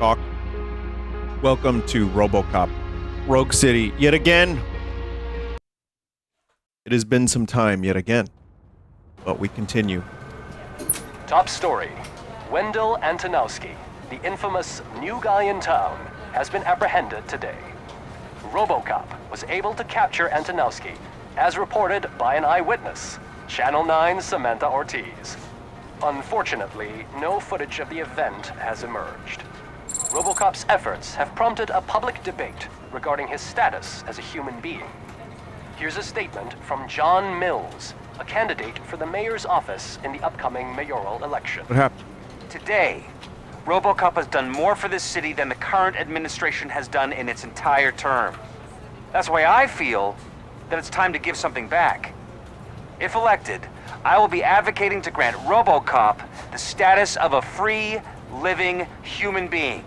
talk. Welcome to RoboCop, Rogue City, yet again. It has been some time yet again, but we continue. Top story. Wendell Antonowski, the infamous new guy in town, has been apprehended today. RoboCop was able to capture Antonowski, as reported by an eyewitness, Channel 9's Samantha Ortiz. Unfortunately, no footage of the event has emerged. RoboCop's efforts have prompted a public debate regarding his status as a human being. Here's a statement from John Mills, a candidate for the mayor's office in the upcoming mayoral election. What happened? Today, RoboCop has done more for this city than the current administration has done in its entire term. That's why I feel that it's time to give something back. If elected, I will be advocating to grant RoboCop the status of a free, living human being.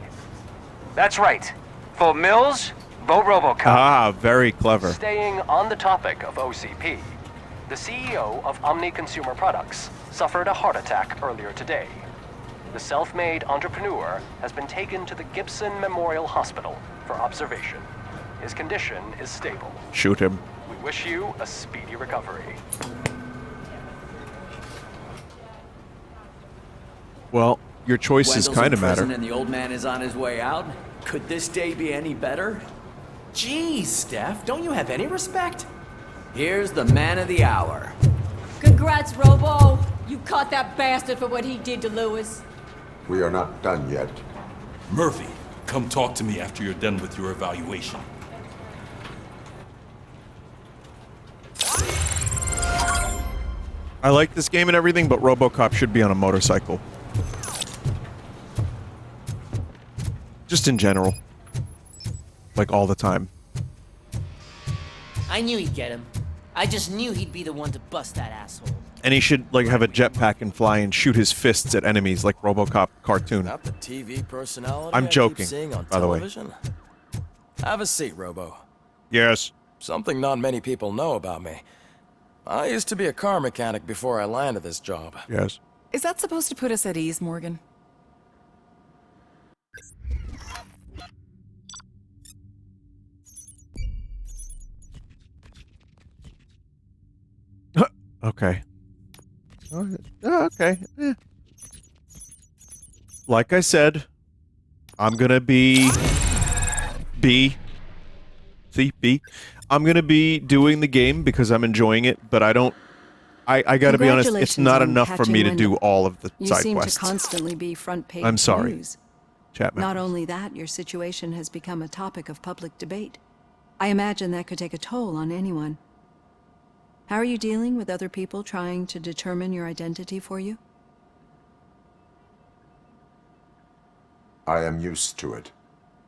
That's right. Vote Mills, vote RoboCop. Ah, very clever. Staying on the topic of OCP, the CEO of Omni Consumer Products suffered a heart attack earlier today. The self-made entrepreneur has been taken to the Gibson Memorial Hospital for observation. His condition is stable. Shoot him. We wish you a speedy recovery. Well, your choices kind of matter. And the old man is on his way out. Could this day be any better? Geez, Steph, don't you have any respect? Here's the man of the hour. Congrats, Robo! You caught that bastard for what he did to Lewis. We are not done yet. Murphy, come talk to me after you're done with your evaluation. I like this game and everything, but RoboCop should be on a motorcycle. Just in general. Like all the time. I knew he'd get him. I just knew he'd be the one to bust that asshole. And he should, like, have a jetpack and fly and shoot his fists at enemies like RoboCop cartoon. Not the TV personality I'm joking, seeing on by the way. television. Have a seat, Robo. Yes. Something not many people know about me. I used to be a car mechanic before I landed this job. Yes. Is that supposed to put us at ease, Morgan? Okay. Okay. Like I said, I'm gonna be... I'm gonna be doing the game because I'm enjoying it, but I don't... I gotta be honest, it's not enough for me to do all of the side quests. You seem to constantly be front-page I'm sorry. news. Chapman. Not only that, your situation has become a topic of public debate. I imagine that could take a toll on anyone. How are you dealing with other people trying to determine your identity for you? I am used to it.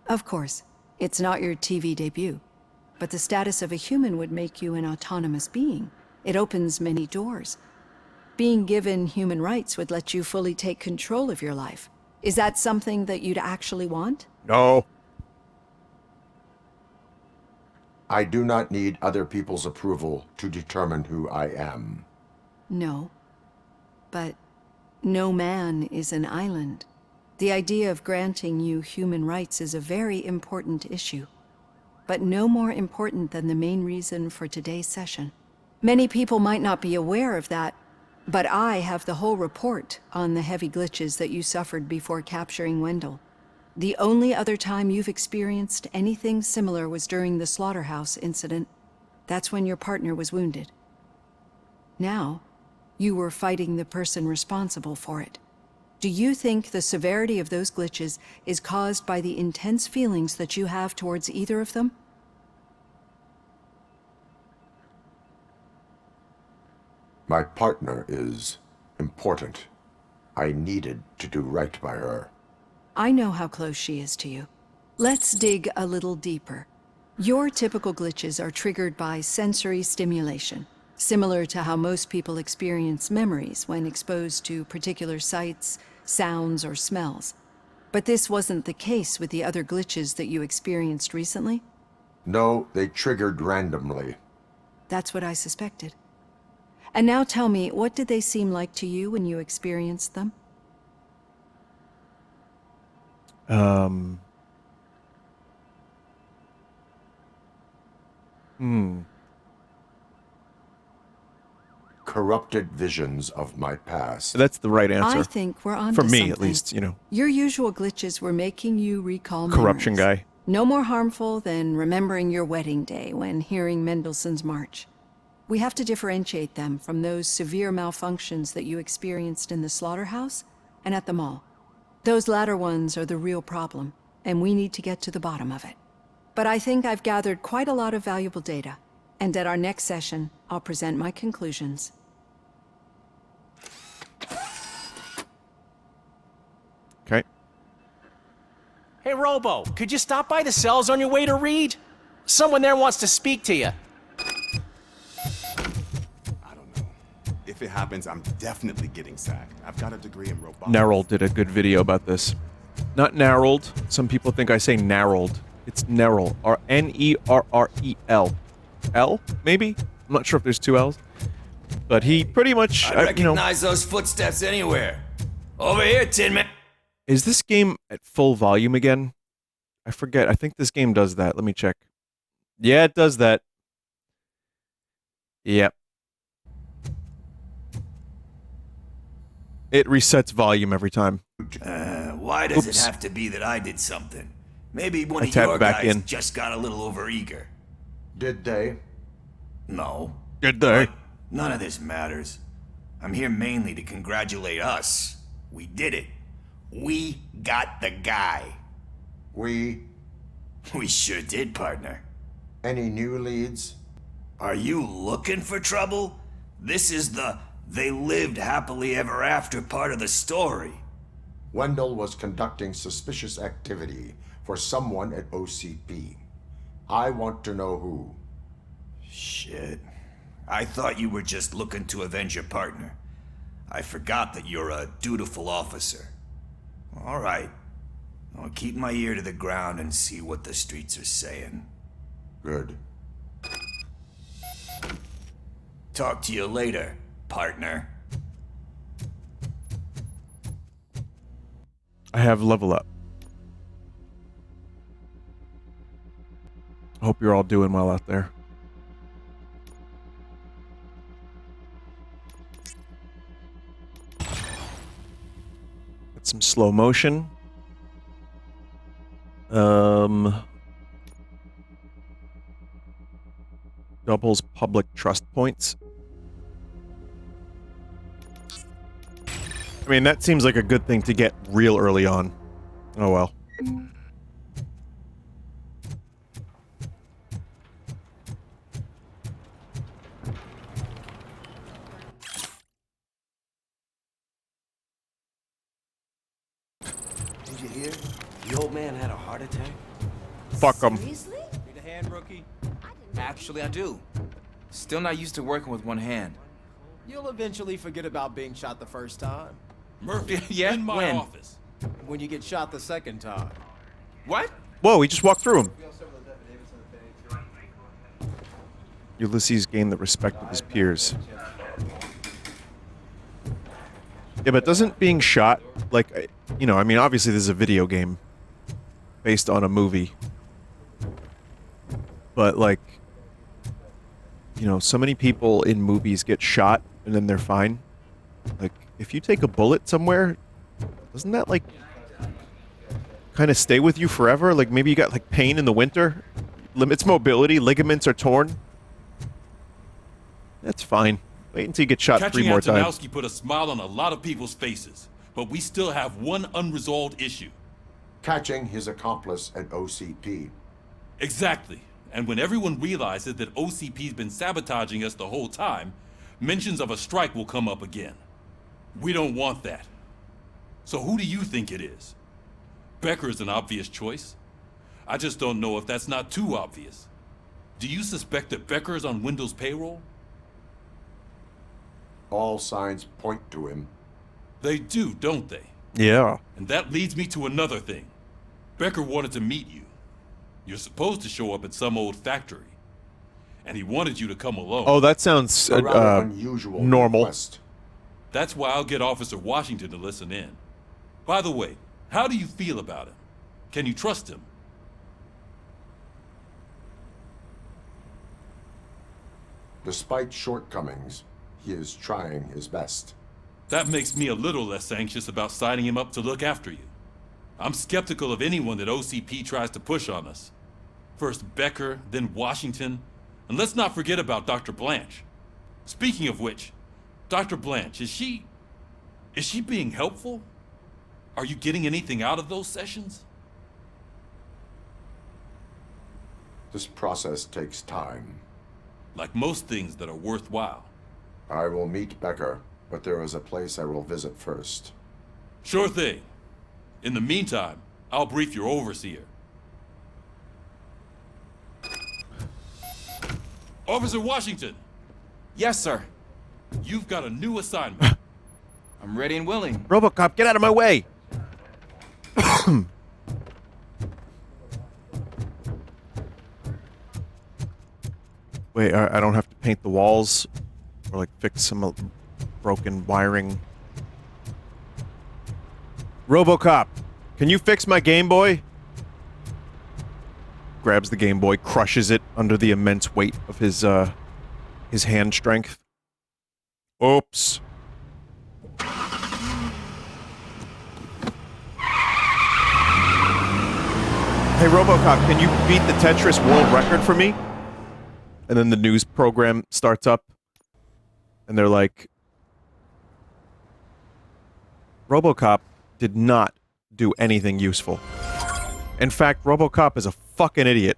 Of course. It's not your TV debut. But the status of a human would make you an autonomous being. It opens many doors. Being given human rights would let you fully take control of your life. Is that something that you'd actually want? No. I do not need other people's approval to determine who I am. No. But no man is an island. The idea of granting you human rights is a very important issue. But no more important than the main reason for today's session. Many people might not be aware of that, but I have the whole report on the heavy glitches that you suffered before capturing Wendell. The only other time you've experienced anything similar was during the slaughterhouse incident. That's when your partner was wounded. Now, you were fighting the person responsible for it. Do you think the severity of those glitches is caused by the intense feelings that you have towards either of them? My partner is important. I needed to do right by her. I know how close she is to you. Let's dig a little deeper. Your typical glitches are triggered by sensory stimulation, similar to how most people experience memories when exposed to particular sights, sounds, or smells. But this wasn't the case with the other glitches that you experienced recently? No, they triggered randomly. That's what I suspected. And now tell me, what did they seem like to you when you experienced them? Hmm. Corrupted visions of my past. That's the right answer. I think we're on For to me, something. at least, you know. Your usual glitches were making you recall Corruption memories. guy. No more harmful than remembering your wedding day when hearing Mendelssohn's March. We have to differentiate them from those severe malfunctions that you experienced in the slaughterhouse and at the mall. Those latter ones are the real problem, and we need to get to the bottom of it. But I think I've gathered quite a lot of valuable data, and at our next session, I'll present my conclusions. Okay. Hey, Robo, could you stop by the cells on your way to read? Someone there wants to speak to you. If it happens, I'm definitely getting sacked. I've got a degree in robotics. Nerald did a good video about this. Not narrowed. Some people think I say narrowed. It's Nerel. N-E-R-R-E-L. L, maybe? I'm not sure if there's two L's. But he pretty much, I recognize those footsteps anywhere. Over here, Tin Man. Is this game at full volume again? I forget. I think this game does that. Let me check. Yeah, it does that. Yep. It resets volume every time. Why does it have to be that I did something? Maybe one I of your back guys in. just got a little overeager. Did they? No. Did they? None of this matters. I'm here mainly to congratulate us. We did it. We got the guy. We sure did, partner. Any new leads? Are you looking for trouble? This is the they lived happily ever after part of the story. Wendell was conducting suspicious activity for someone at OCP. I want to know who. Shit. I thought you were just looking to avenge your partner. I forgot that you're a dutiful officer. All right. I'll keep my ear to the ground and see what the streets are saying. Good. Talk to you later, partner. I have level up. I hope you're all doing well out there. Got some slow motion. Doubles public trust points. I mean, that seems like a good thing to get real early on. Oh well. Did you hear? The old man had a heart attack. Fuck him. Need a hand, rookie? Actually, I do. Still not used to working with one hand. You'll eventually forget about being shot the first time. Murphy, Yeah? in my When? office. When you get shot the second time. What? Whoa, he just walked through him. Ulysses gained the respect of his peers. Yeah, but doesn't being shot, like, you know, I mean, obviously this is a video game based on a movie. But, like, you know, so many people in movies get shot and then they're fine. Like, if you take a bullet somewhere, doesn't that, like, kind of stay with you forever? Like, maybe you got, like, pain in the winter, limits mobility, ligaments are torn. That's fine. Wait until you get shot Catching 3 more times. Antonowski put a smile on a lot of people's faces, but we still have one unresolved issue. Catching his accomplice at OCP. Exactly. And when everyone realizes that OCP's been sabotaging us the whole time, mentions of a strike will come up again. We don't want that. So who do you think it is? Becker's an obvious choice. I just don't know if that's not too obvious. Do you suspect that Becker is on Wendell's payroll? All signs point to him. They do, don't they? Yeah. And that leads me to another thing. Becker wanted to meet you. You're supposed to show up at some old factory. And he wanted you to come alone. Oh, that sounds A rather unusual normal. request. That's why I'll get Officer Washington to listen in. By the way, how do you feel about him? Can you trust him? Despite shortcomings, he is trying his best. That makes me a little less anxious about signing him up to look after you. I'm skeptical of anyone that OCP tries to push on us. First Becker, then Washington, and let's not forget about Dr. Blanche. Speaking of which, Dr. Blanche, is she being helpful? Are you getting anything out of those sessions? This process takes time. Like most things that are worthwhile. I will meet Becker, but there is a place I will visit first. Sure thing. In the meantime, I'll brief your overseer. Officer Washington! Yes, sir. You've got a new assignment. I'm ready and willing. RoboCop, get out of my way! Wait, I don't have to paint the walls or like fix some broken wiring. RoboCop, can you fix my Game Boy? Grabs the Game Boy, crushes it under the immense weight of his hand strength. Oops. Hey RoboCop, can you beat the Tetris world record for me? And then the news program starts up. And they're like, RoboCop did not do anything useful. In fact, RoboCop is a fucking idiot.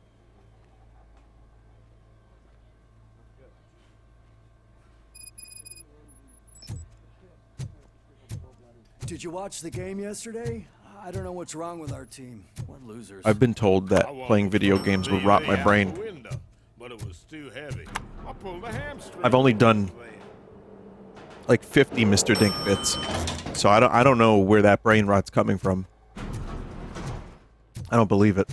Did you watch the game yesterday? I don't know what's wrong with our team. What losers. I've been told that playing video games will rot my brain. But it was too heavy. I pulled a hamstring. I've only done like 50 Mr. Dink bits. So I don't know where that brain rot's coming from. I don't believe it.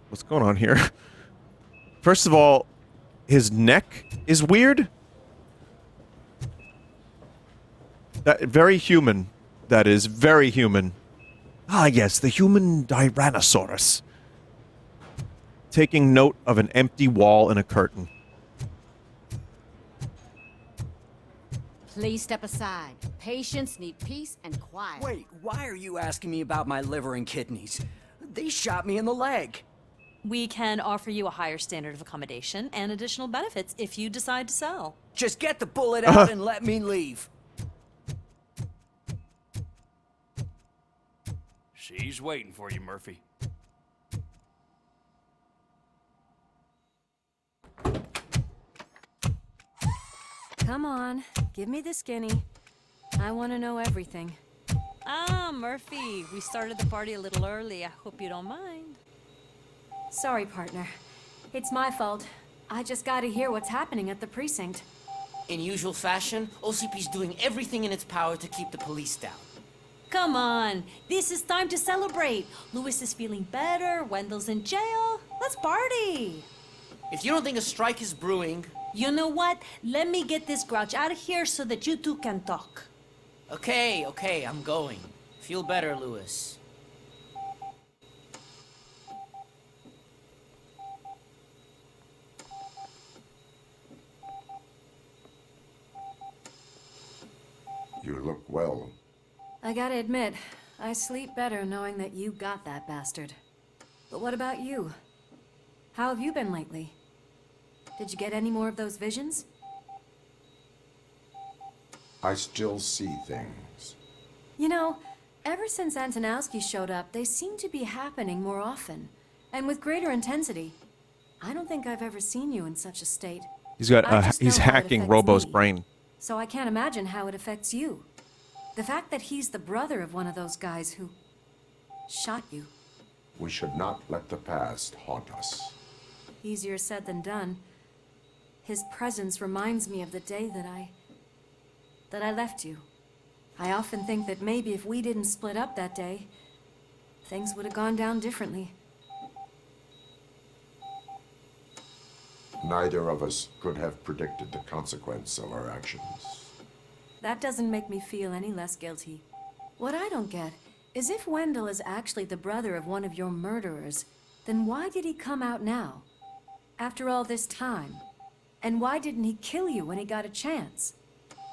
What's going on here? First of all, his neck is weird. That very human. That is very human. Ah, yes, the human Tyrannosaurus. Taking note of an empty wall and a curtain. Please step aside. Patients need peace and quiet. Wait, why are you asking me about my liver and kidneys? They shot me in the leg. We can offer you a higher standard of accommodation and additional benefits if you decide to sell. Just get the bullet out and let me leave. She's waiting for you, Murphy. Come on, give me the skinny. I want to know everything. Ah, Murphy, we started the party a little early. I hope you don't mind. Sorry, partner. It's my fault. I just gotta hear what's happening at the precinct. In usual fashion, OCP's doing everything in its power to keep the police down. Come on, this is time to celebrate. Louis is feeling better, Wendell's in jail. Let's party. If you don't think a strike is brewing... You know what? Let me get this grouch out of here so that you two can talk. Okay, I'm going. Feel better, Louis. You look well. I gotta admit, I sleep better knowing that you got that bastard. But what about you? How have you been lately? Did you get any more of those visions? I still see things. You know, ever since Antonowski showed up, they seem to be happening more often, and with greater intensity. I don't think I've ever seen you in such a state. He's got I just he's know how it hacking affects Robo's me, brain. So I can't imagine how it affects you. The fact that he's the brother of one of those guys who shot you. We should not let the past haunt us. Easier said than done. His presence reminds me of the day that I left you. I often think that maybe if we didn't split up that day, things would have gone down differently. Neither of us could have predicted the consequence of our actions. That doesn't make me feel any less guilty. What I don't get is if Wendell is actually the brother of one of your murderers, then why did he come out now? After all this time? And why didn't he kill you when he got a chance?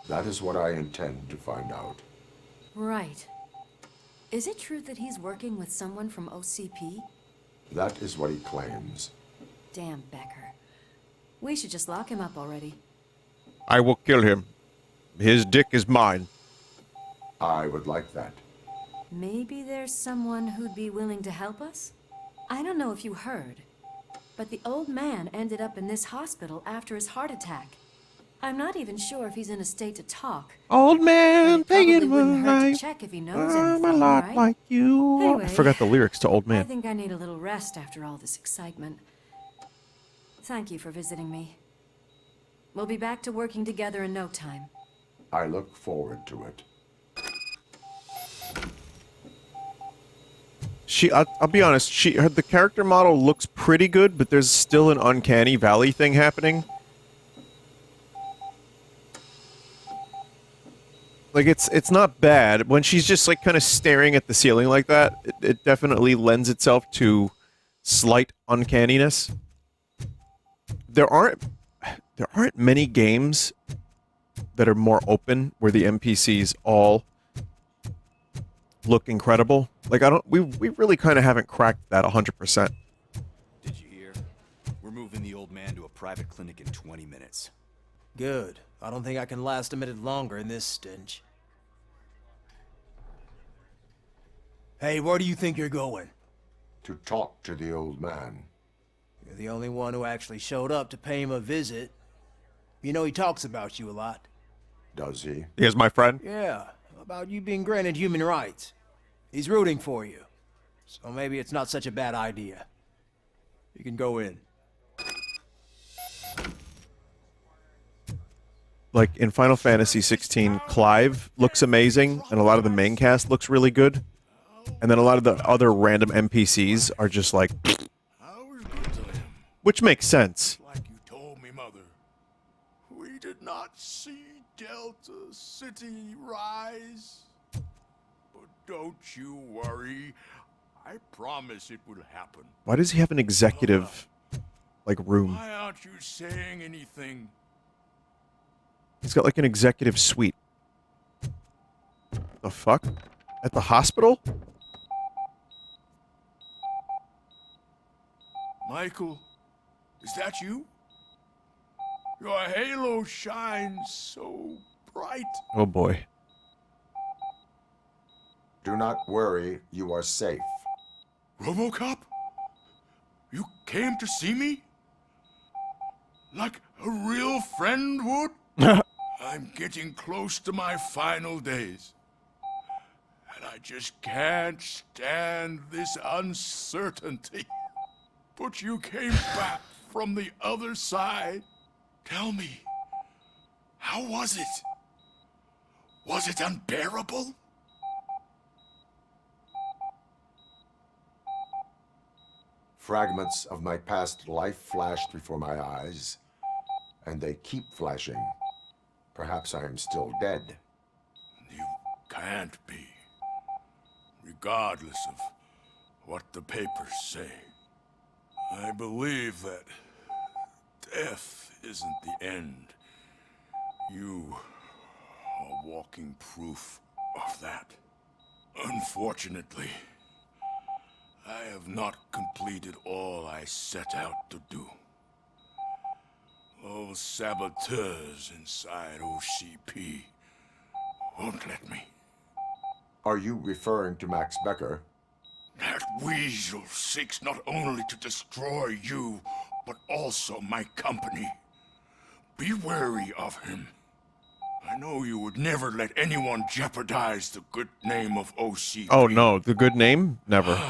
That is what I intend to find out. Right. Is it true that he's working with someone from OCP? That is what he claims. Damn Becker. We should just lock him up already. I will kill him. His dick is mine. I would like that. Maybe there's someone who'd be willing to help us? I don't know if you heard, but the old man ended up in this hospital after his heart attack. I'm not even sure if he's in a state to talk. Old man, take it wouldn't hurt right. to check if he knows I'm anything, a lot right? like you. Anyway, I forgot the lyrics to Old I Man. think I need a little rest after all this excitement. Thank you for visiting me. We'll be back to working together in no time. I look forward to it. I'll be honest, the character model looks pretty good, but there's still an uncanny valley thing happening. Like, it's not bad. When she's just, like, kind of staring at the ceiling like that, it definitely lends itself to slight uncanniness. There aren't many games that are more open, where the NPCs all look incredible. Like, we really kind of haven't cracked that 100%. Did you hear? We're moving the old man to a private clinic in 20 minutes. Good. I don't think I can last a minute longer in this stench. Hey, where do you think you're going? To talk to the old man. You're the only one who actually showed up to pay him a visit. You know he talks about you a lot. Does he? He is my friend? Yeah, about you being granted human rights. He's rooting for you. So maybe it's not such a bad idea. You can go in. Like, in Final Fantasy 16, Clive looks amazing, and a lot of the main cast looks really good. And then a lot of the other random NPCs are just like... Which makes sense. Like you told me, Mother. We did not see Delta City rise. But don't you worry. I promise it will happen. Why does he have an executive, like, room? Why aren't you saying anything? He's got, like, an executive suite. The fuck? At the hospital? Michael, is that you? Your halo shines so bright. Oh boy. Do not worry, you are safe. RoboCop? You came to see me? Like a real friend would? I'm getting close to my final days. And I just can't stand this uncertainty. But you came back from the other side. Tell me, how was it? Was it unbearable? Fragments of my past life flashed before my eyes, and they keep flashing. Perhaps I am still dead. You can't be, regardless of what the papers say. I believe that death isn't the end. You are walking proof of that. Unfortunately, I have not completed all I set out to do. Those saboteurs inside OCP won't let me. Are you referring to Max Becker? That weasel seeks not only to destroy you, but also my company. Be wary of him. I know you would never let anyone jeopardize the good name of OCP. Oh no, the good name? Never.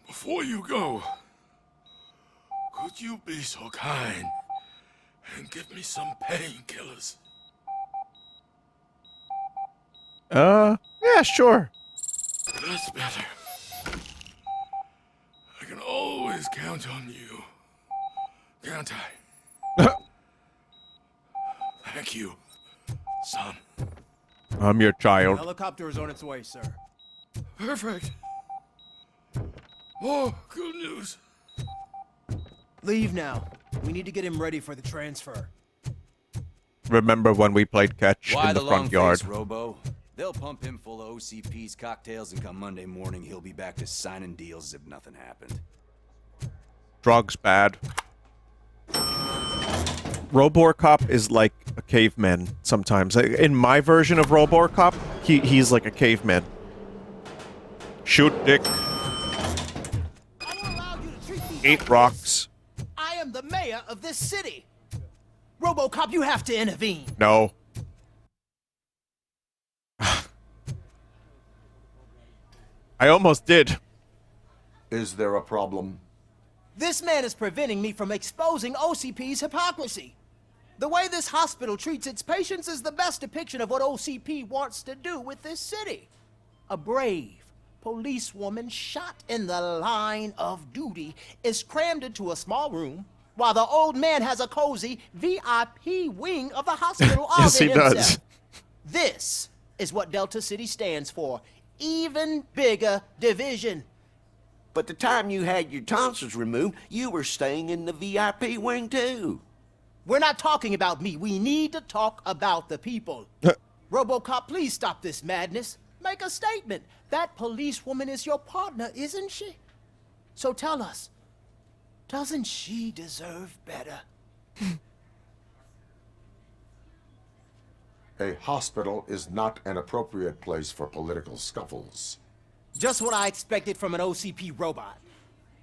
Before you go, could you be so kind and give me some painkillers? Yeah, sure. That's better. I can always count on you Can't I? Thank you, son. I'm your The child. helicopter is on its way, sir. Perfect. Oh, good news. Leave now. We need to get him ready for the transfer. Remember when we played catch Why in the long front yard? face, Robo? They'll pump him full of OCP's cocktails, and come Monday morning, he'll be back to signing deals as if nothing happened. Drugs bad. RoboCop is like a caveman sometimes. In my version of RoboCop, he's like a caveman. Shoot dick. Eat rocks. I am the mayor of this city. RoboCop, you have to intervene. No. I almost did. Is there a problem? This man is preventing me from exposing OCP's hypocrisy. The way this hospital treats its patients is the best depiction of what OCP wants to do with this city. A brave policewoman shot in the line of duty is crammed into a small room while the old man has a cozy VIP wing of the hospital all Yes, to he himself. does. This is what Delta City stands for. Even bigger division. But the time you had your tonsils removed, you were staying in the VIP wing too. We're not talking about me. We need to talk about the people. RoboCop, please stop this madness. Make a statement. That policewoman is your partner, isn't she? So tell us, doesn't she deserve better? A hospital is not an appropriate place for political scuffles. Just what I expected from an OCP robot.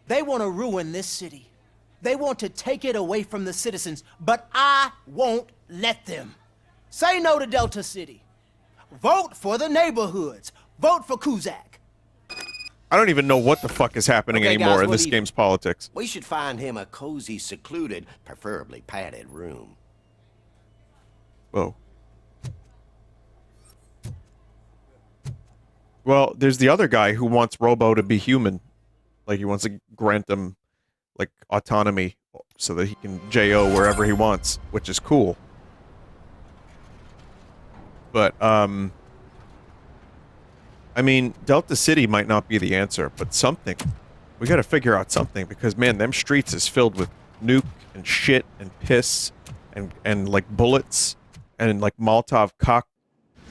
They want to ruin this city. They want to take it away from the citizens, but I won't let them. Say no to Delta City. Vote for the neighborhoods. Vote for Kuzak. I don't even know what the fuck is happening Okay, anymore guys, in we'll this leave. game's politics. We should find him a cozy, secluded, preferably padded room. Whoa. Well, there's the other guy who wants Robo to be human. Like, he wants to grant him, like, autonomy so that he can JO wherever he wants, which is cool. But, I mean, Delta City might not be the answer, but something. We gotta figure out something, because, man, them streets is filled with nuke and shit and piss and like, bullets and, like, Molotov cock.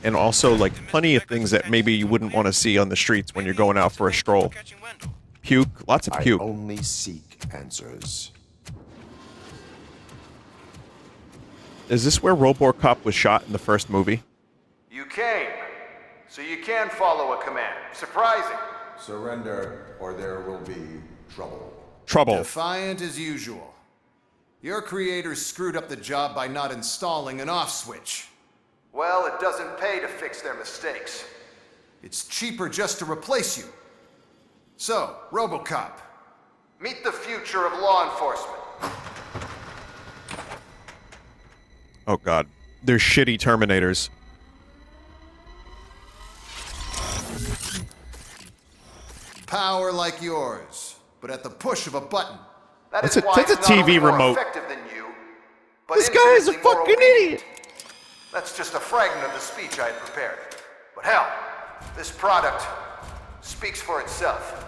And also, like, plenty of things that maybe you wouldn't want to see on the streets when you're going out for a stroll. Puke. Lots of puke. I only seek answers. Is this where RoboCop was shot in the first movie? You came, so you can follow a command. Surprising. Surrender, or there will be trouble. Trouble. Defiant as usual. Your creators screwed up the job by not installing an off switch. Well, it doesn't pay to fix their mistakes. It's cheaper just to replace you. So, RoboCop, meet the future of law enforcement. Oh god. They're shitty Terminators. Power like yours, but at the push of a button. That That's is a- why that's a it's not only TV more remote. effective than you, but This guy is a infinitely more fucking obedient. idiot. That's just a fragment of the speech I had prepared. But hell, this product speaks for itself.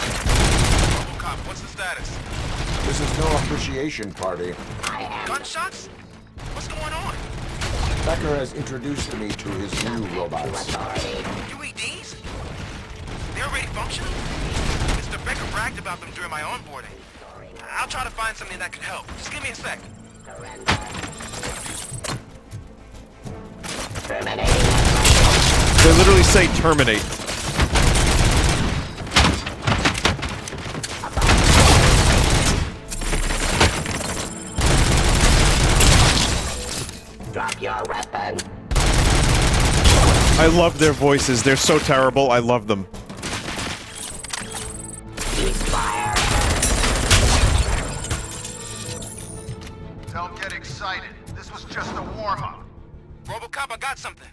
RoboCop, what's the status? This is no appreciation party. Gunshots? What's going on? Becker has introduced me to his new robots. UEDs? They're already functional? Mr. Becker bragged about them during my onboarding. I'll try to find something that could help. Just give me a sec. They literally say terminate. Drop your weapon. I love their voices. They're so terrible. I love them. Don't get excited. This was just a warm-up. RoboCop, I got something.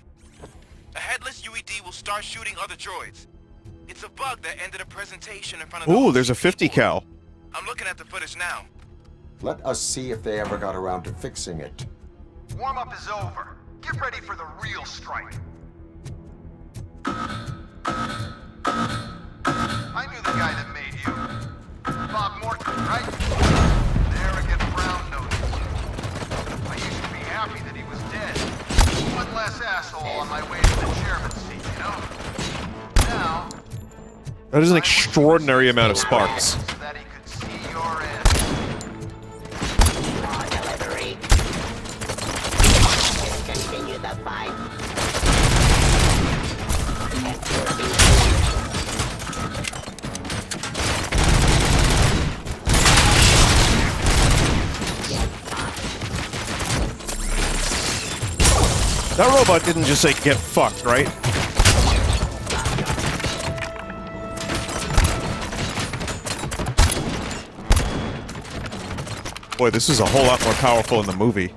A headless UED will start shooting other droids. It's a bug that ended a presentation in front of Ooh, there's a 50 cal. I'm looking at the footage now. Let us see if they ever got around to fixing it. Warm-up is over. Get ready for the real strike. I knew the guy that made you. Bob Morton, right? Arrogant brown-nosed. I used to be happy that he was dead. One less asshole on my way to the chairman's seat, you know? Now... That is an extraordinary amount of sparks. that he could see your end. Delivery. Continue the fight. That robot didn't just say get fucked, right? Boy, this is a whole lot more powerful in the movie.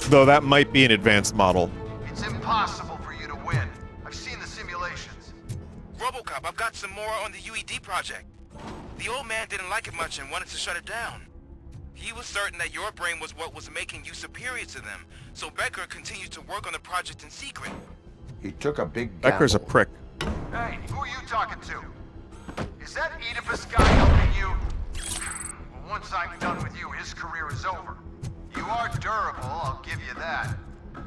Though that might be an advanced model. It's impossible for you to win. I've seen the simulations. RoboCop, I've got some more on the UED project. The old man didn't like it much and wanted to shut it down. He was certain that your brain was what was making you superior to them, so Becker continued to work on the project in secret. He took a big Becker's a prick. Hey, who are you talking to? Is that Oedipus guy helping you? Well, once I'm done with you, his career is over. You are durable, I'll give you that.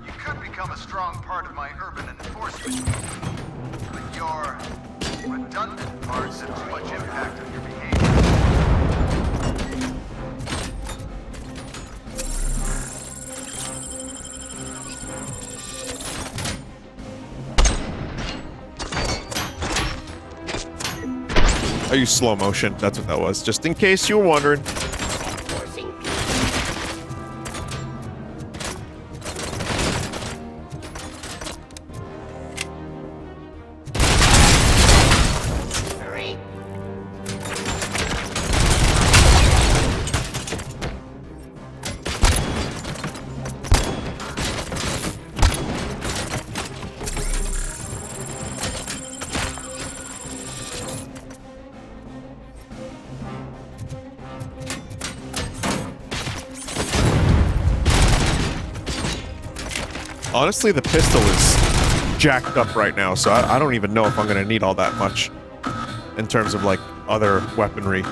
You could become a strong part of my urban enforcement. But your redundant parts have too much impact on your behavior. I use slow motion. That's what that was. Just in case you were wondering. Honestly, the pistol is jacked up right now, so I don't even know if I'm going to need all that much in terms of, like, other weaponry.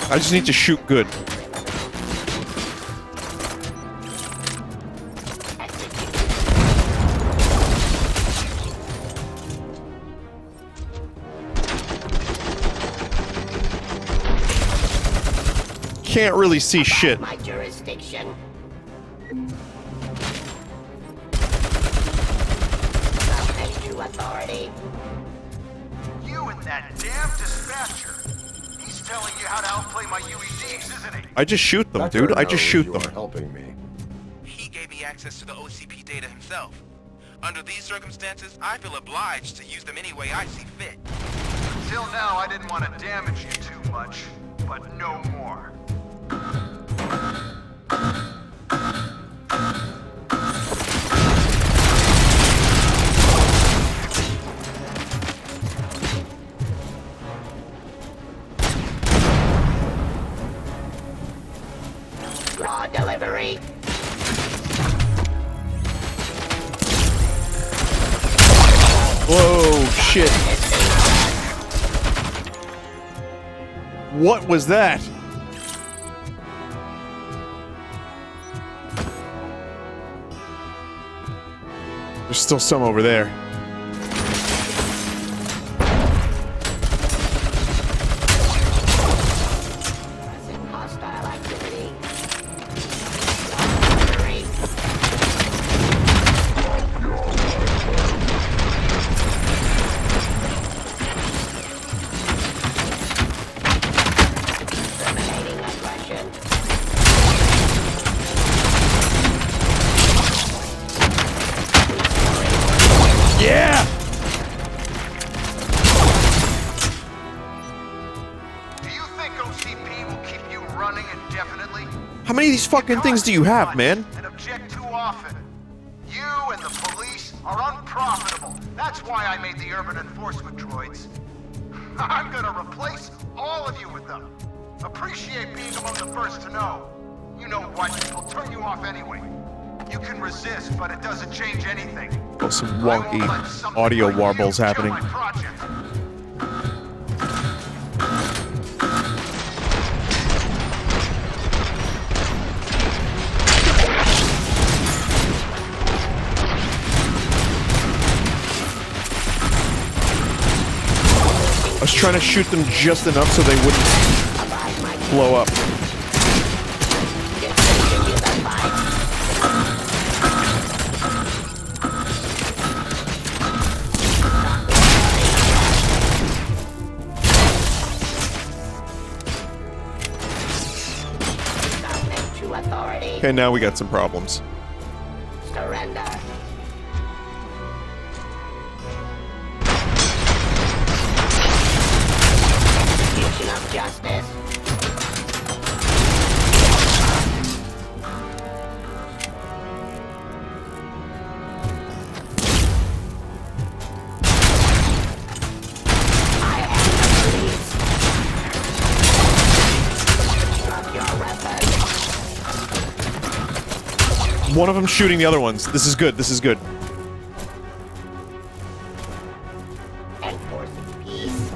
I just need to shoot good. Can't really see shit. My jurisdiction. Subject to authority. You and that damn dispatcher. He's telling you how to outplay my UEDs, isn't he? I just shoot them, dude. I just shoot them. Helping me. He gave me access to the OCP data himself. Under these circumstances, I feel obliged to use them any way I see fit. Until now, I didn't want to damage you too much, but no more. Raw delivery. Whoa, shit. What was that? There's still some over there. many of these fucking things do you have, man? And object too often. You and the police are unprofitable. That's why I made the urban enforcement droids. I'm gonna replace all of you with them. Appreciate being among the first to know. You know what? It'll turn you off anyway. You can resist, but it doesn't change anything. Oh, some wonky audio warbles happening. I was trying to shoot them just enough so they wouldn't blow up. Okay, now we got some problems. Surrender. Execution of justice. One of them shooting the other ones. This is good. This is good. Enforcing peace.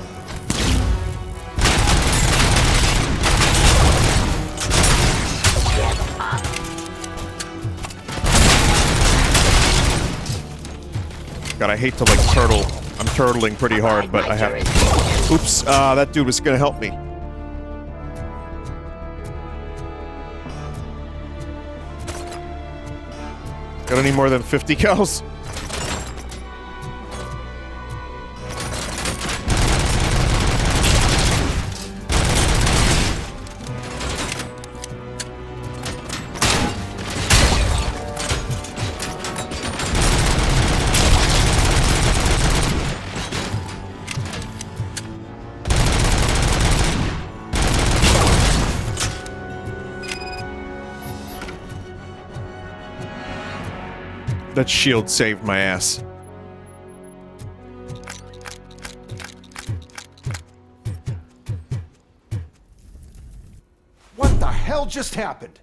Get up. God, I hate to like turtle. I'm turtling pretty hard, but I have. Oops. That dude was gonna help me. Got any more than 50 cows? That shield saved my ass. What the hell just happened?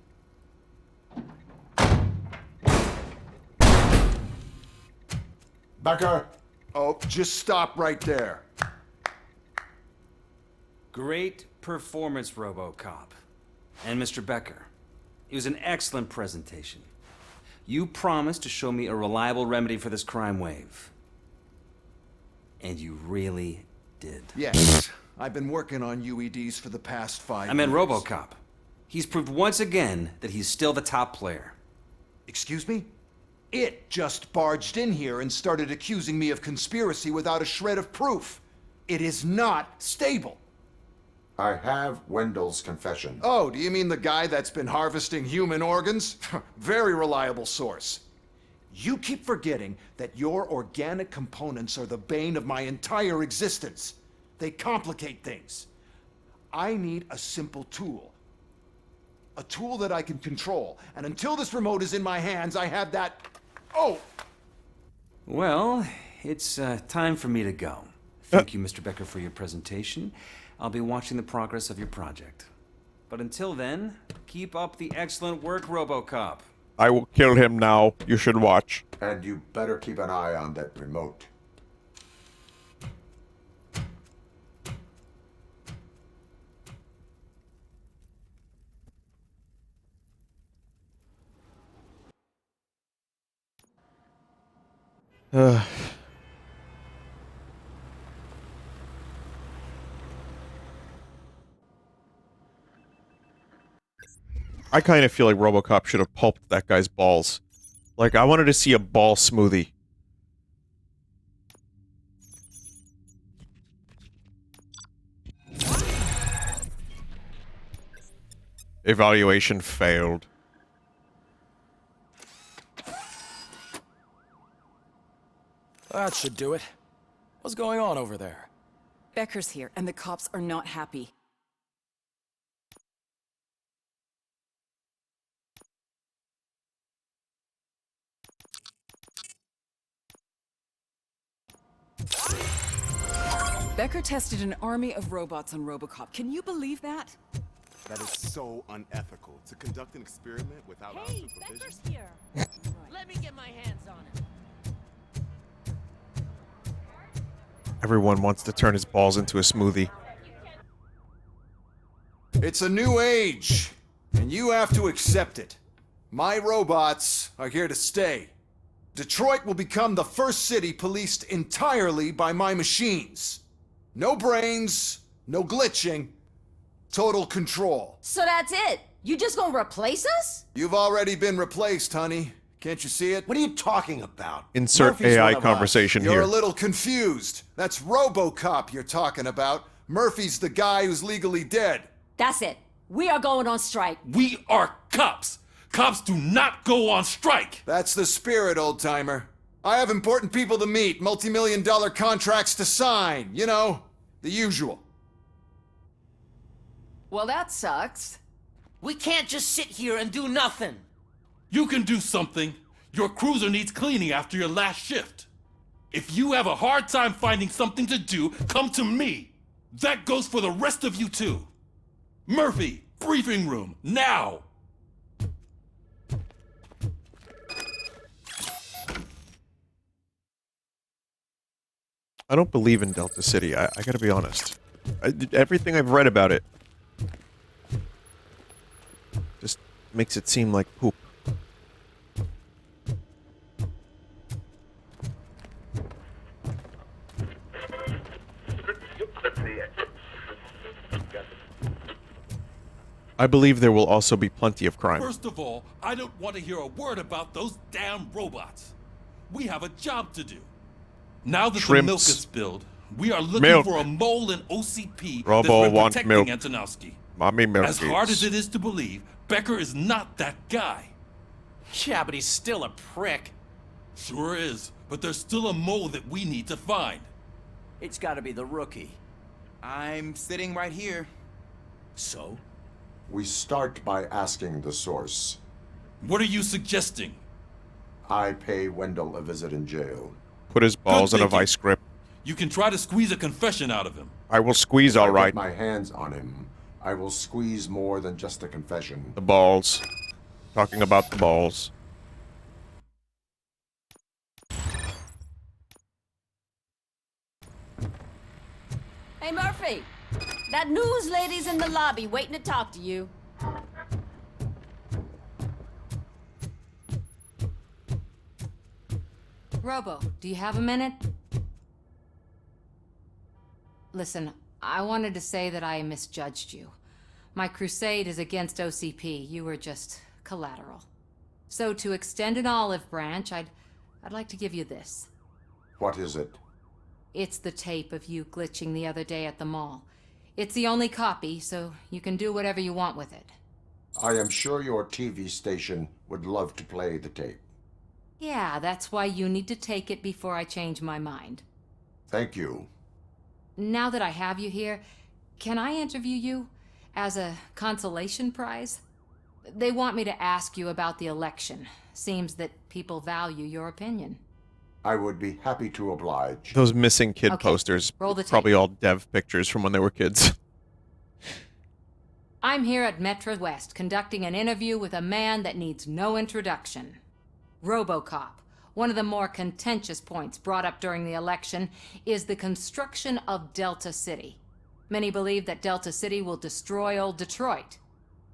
Becker! Oh, just stop right there. Great performance, RoboCop. And Mr. Becker. It was an excellent presentation. You promised to show me a reliable remedy for this crime wave. And you really did. Yes, I've been working on UEDs for the past 5 years. I meant RoboCop. He's proved once again that he's still the top player. Excuse me? It just barged in here and started accusing me of conspiracy without a shred of proof. It is not stable. I have Wendell's confession. Oh, do you mean the guy that's been harvesting human organs? Very reliable source. You keep forgetting that your organic components are the bane of my entire existence. They complicate things. I need a simple tool. A tool that I can control. And until this remote is in my hands, I have that... Oh! Well, it's time for me to go. Thank you, Mr. Becker, for your presentation. I'll be watching the progress of your project. But until then, keep up the excellent work, RoboCop. I will kill him now. You should watch. And you better keep an eye on that remote. I kind of feel like RoboCop should have pulped that guy's balls. Like, I wanted to see a ball smoothie. Evaluation failed. That should do it. What's going on over there? Becker's here, and the cops are not happy. Becker tested an army of robots on RoboCop. Can you believe that? That is so unethical. To conduct an experiment without our supervision. Becker's here. Let me get my hands on him. Everyone wants to turn his balls into a smoothie. It's a new age, and you have to accept it. My robots are here to stay. Detroit will become the first city policed entirely by my machines. No brains, no glitching, total control. So that's it? You just gonna replace us? You've already been replaced, honey. Can't you see it? What are you talking about? Insert Murphy's AI one of us. conversation You're here. a little confused. That's RoboCop you're talking about. Murphy's the guy who's legally dead. That's it. We are going on strike. We are cops. Cops do not go on strike. That's the spirit, old-timer. I have important people to meet, multi-million-dollar contracts to sign. You know, the usual. Well, that sucks. We can't just sit here and do nothing. You can do something. Your cruiser needs cleaning after your last shift. If you have a hard time finding something to do, come to me. That goes for the rest of you too. Murphy, briefing room, now! I don't believe in Delta City. I gotta be honest. Everything I've read about it just makes it seem like poop. I believe there will also be plenty of crime. First of all, I don't want to hear a word about those damn robots. We have a job to do. Now that the milk is spilled, we are looking for a mole in OCP Robo that's been wants protecting milk. Antonowski. Mommy milk. As hard as it is to believe, Becker is not that guy. Yeah, but he's still a prick. Sure is, but there's still a mole that we need to find. It's gotta be the rookie. I'm sitting right here. So? We start by asking the source. What are you suggesting? I pay Wendell a visit in jail. Put his balls in a thinking. vice grip. You can try to squeeze a confession out of him. I will squeeze, all If I right. get my hands on him, I will squeeze more than just a confession. The balls. Talking about the balls. Hey, Murphy. That news lady's in the lobby waiting to talk to you. Robo, do you have a minute? Listen, I wanted to say that I misjudged you. My crusade is against OCP. You were just collateral. So to extend an olive branch, I'd like to give you this. What is it? It's the tape of you glitching the other day at the mall. It's the only copy, so you can do whatever you want with it. I am sure your TV station would love to play the tape. Yeah, that's why you need to take it before I change my mind. Thank you. Now that I have you here, can I interview you as a consolation prize? They want me to ask you about the election. Seems that people value your opinion. I would be happy to oblige. Those missing kid Okay, posters. roll the tape. Probably all dev pictures from when they were kids. I'm here at Metro West conducting an interview with a man that needs no introduction. RoboCop. One of the more contentious points brought up during the election is the construction of Delta City. Many believe that Delta City will destroy old Detroit.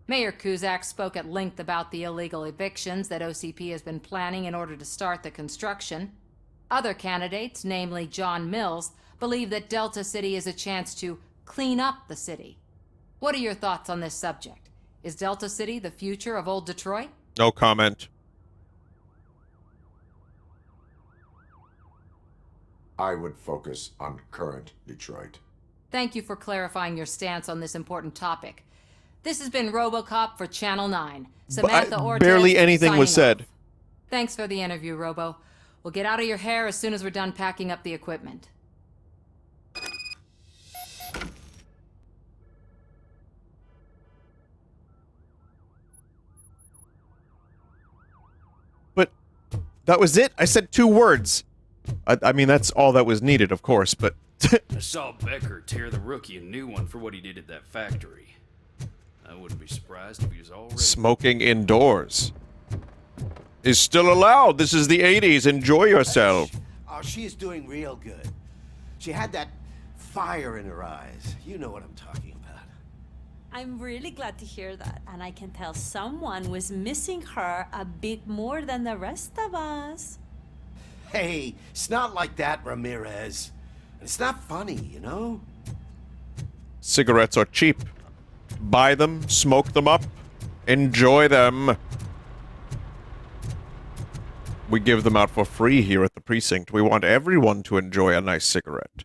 Mayor Cusack spoke at length about the illegal evictions that OCP has been planning in order to start the construction. Other candidates, namely John Mills, believe that Delta City is a chance to clean up the city. What are your thoughts on this subject? Is Delta City the future of old Detroit? No comment. I would focus on current Detroit. Thank you for clarifying your stance on this important topic. This has been RoboCop for Channel 9. Samantha Ortiz, barely anything was signing said. off. Thanks for the interview, Robo. We'll get out of your hair as soon as we're done packing up the equipment. But that was it? I said 2 words. I mean, that's all that was needed, of course, but I saw Becker tear the rookie a new one for what he did at that factory. I wouldn't be surprised if he was already... Smoking indoors is still allowed. This is the 80s. Enjoy yourself. Oh, she is doing real good. She had that fire in her eyes. You know what I'm talking about. I'm really glad to hear that, and I can tell someone was missing her a bit more than the rest of us. Hey, it's not like that, Ramirez. It's not funny, you know? Cigarettes are cheap. Buy them, smoke them up, enjoy them. We give them out for free here at the precinct. We want everyone to enjoy a nice cigarette.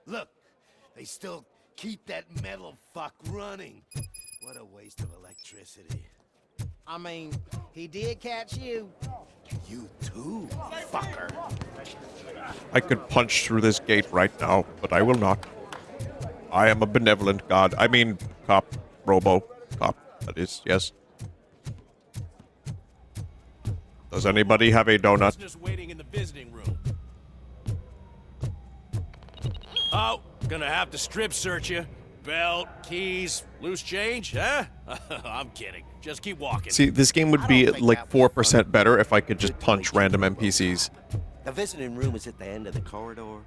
Look, they still keep that metal fuck running. What a waste of electricity. I mean, he did catch you. You too, fucker. I could punch through this gate right now, but I will not. I am a benevolent god. I mean, cop. RoboCop, that is, yes. Does anybody have a donut? Just waiting in the visiting room. Oh, gonna have to strip search you. Belt, keys, loose change, huh? I'm kidding. Just keep walking. See, this game would be like 4% better if I could just punch random NPCs. The visiting room is at the end of the corridor.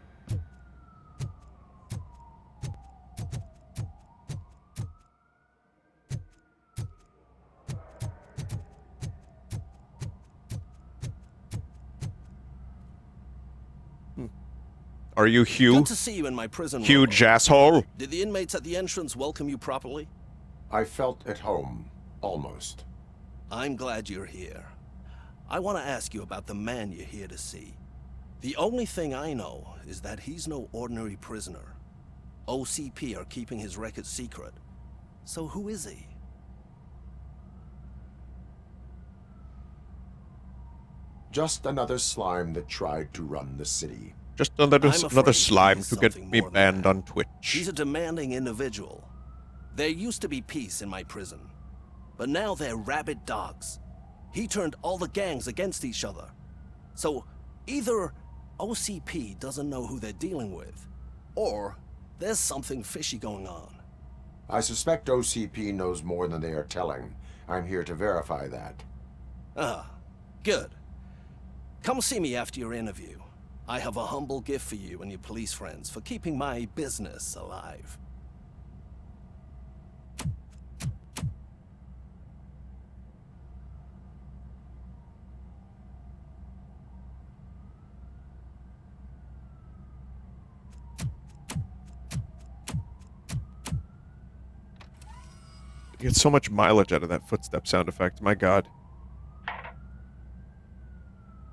Are you Hugh? Good to see you in my prison. Huge asshole. Did the inmates at the entrance welcome you properly? I felt at home, almost. I'm glad you're here. I want to ask you about the man you're here to see. The only thing I know is that he's no ordinary prisoner. OCP are keeping his record secret. So who is he? Just another slime that tried to run the city. Just another slime to get me banned on Twitch. He's a demanding individual. There used to be peace in my prison, but now they're rabid dogs. He turned all the gangs against each other. So either OCP doesn't know who they're dealing with, or there's something fishy going on. I suspect OCP knows more than they are telling. I'm here to verify that. Ah, good. Come see me after your interview. I have a humble gift for you and your police friends for keeping my business alive. You get so much mileage out of that footstep sound effect. My God.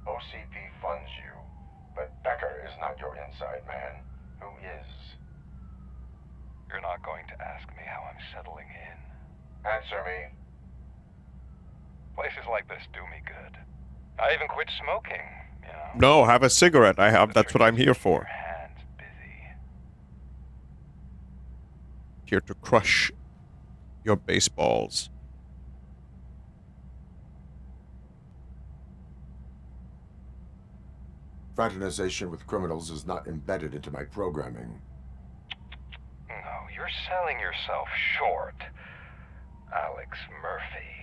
OCP funds you, but Becker is not your inside man. Who is? You're not going to ask me how I'm settling in. Answer me. Places like this do me good. I even quit smoking, you know. No, have a cigarette. That's what I'm here for. Hands busy. Here to crush your baseballs. Fraternization with criminals is not embedded into my programming. No, you're selling yourself short, Alex Murphy.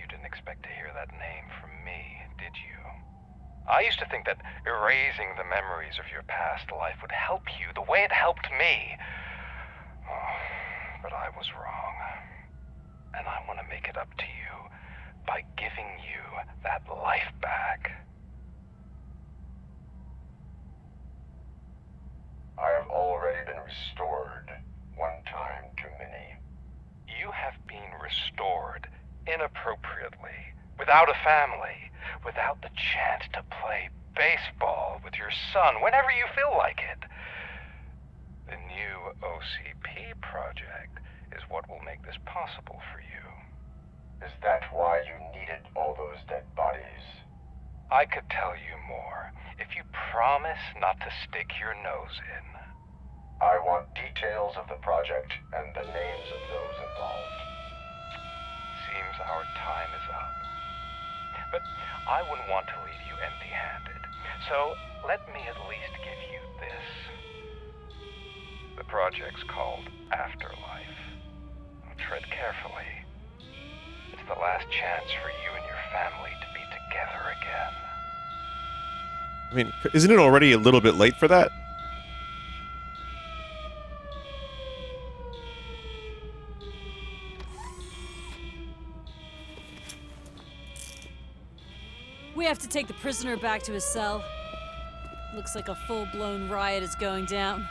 You didn't expect to hear that name from me, did you? I used to think that erasing the memories of your past life would help you the way it helped me. Oh, but I was wrong. And I want to make it up to you by giving you that life back. without a family, without the chance to play baseball with your son whenever you feel like it. The new OCP project is what will make this possible for you. Is that why you needed all those dead bodies? I could tell you more if you promise not to stick your nose in. I want details of the project and the names of those involved. Seems our time is up. But I wouldn't want to leave you empty-handed, so let me at least give you this. The project's called Afterlife. Tread carefully. It's the last chance for you and your family to be together again. I mean, isn't it already a little bit late for that? We have to take the prisoner back to his cell. Looks like a full-blown riot is going down.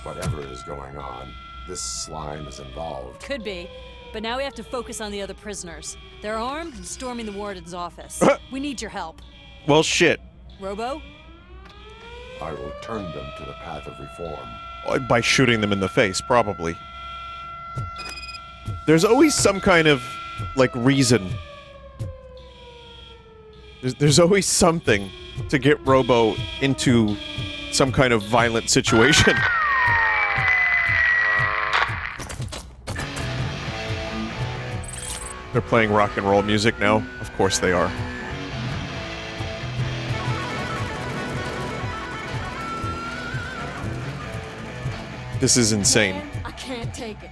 Whatever is going on, this slime is involved. Could be, but now we have to focus on the other prisoners. They're armed and storming the warden's office. We need your help. Well, shit. Robo? I will turn them to the path of reform. By shooting them in the face, probably. There's always some kind of, like, reason. There's always something to get Robo into some kind of violent situation. They're playing rock and roll music now. Of course they are. This is insane. I can't take it.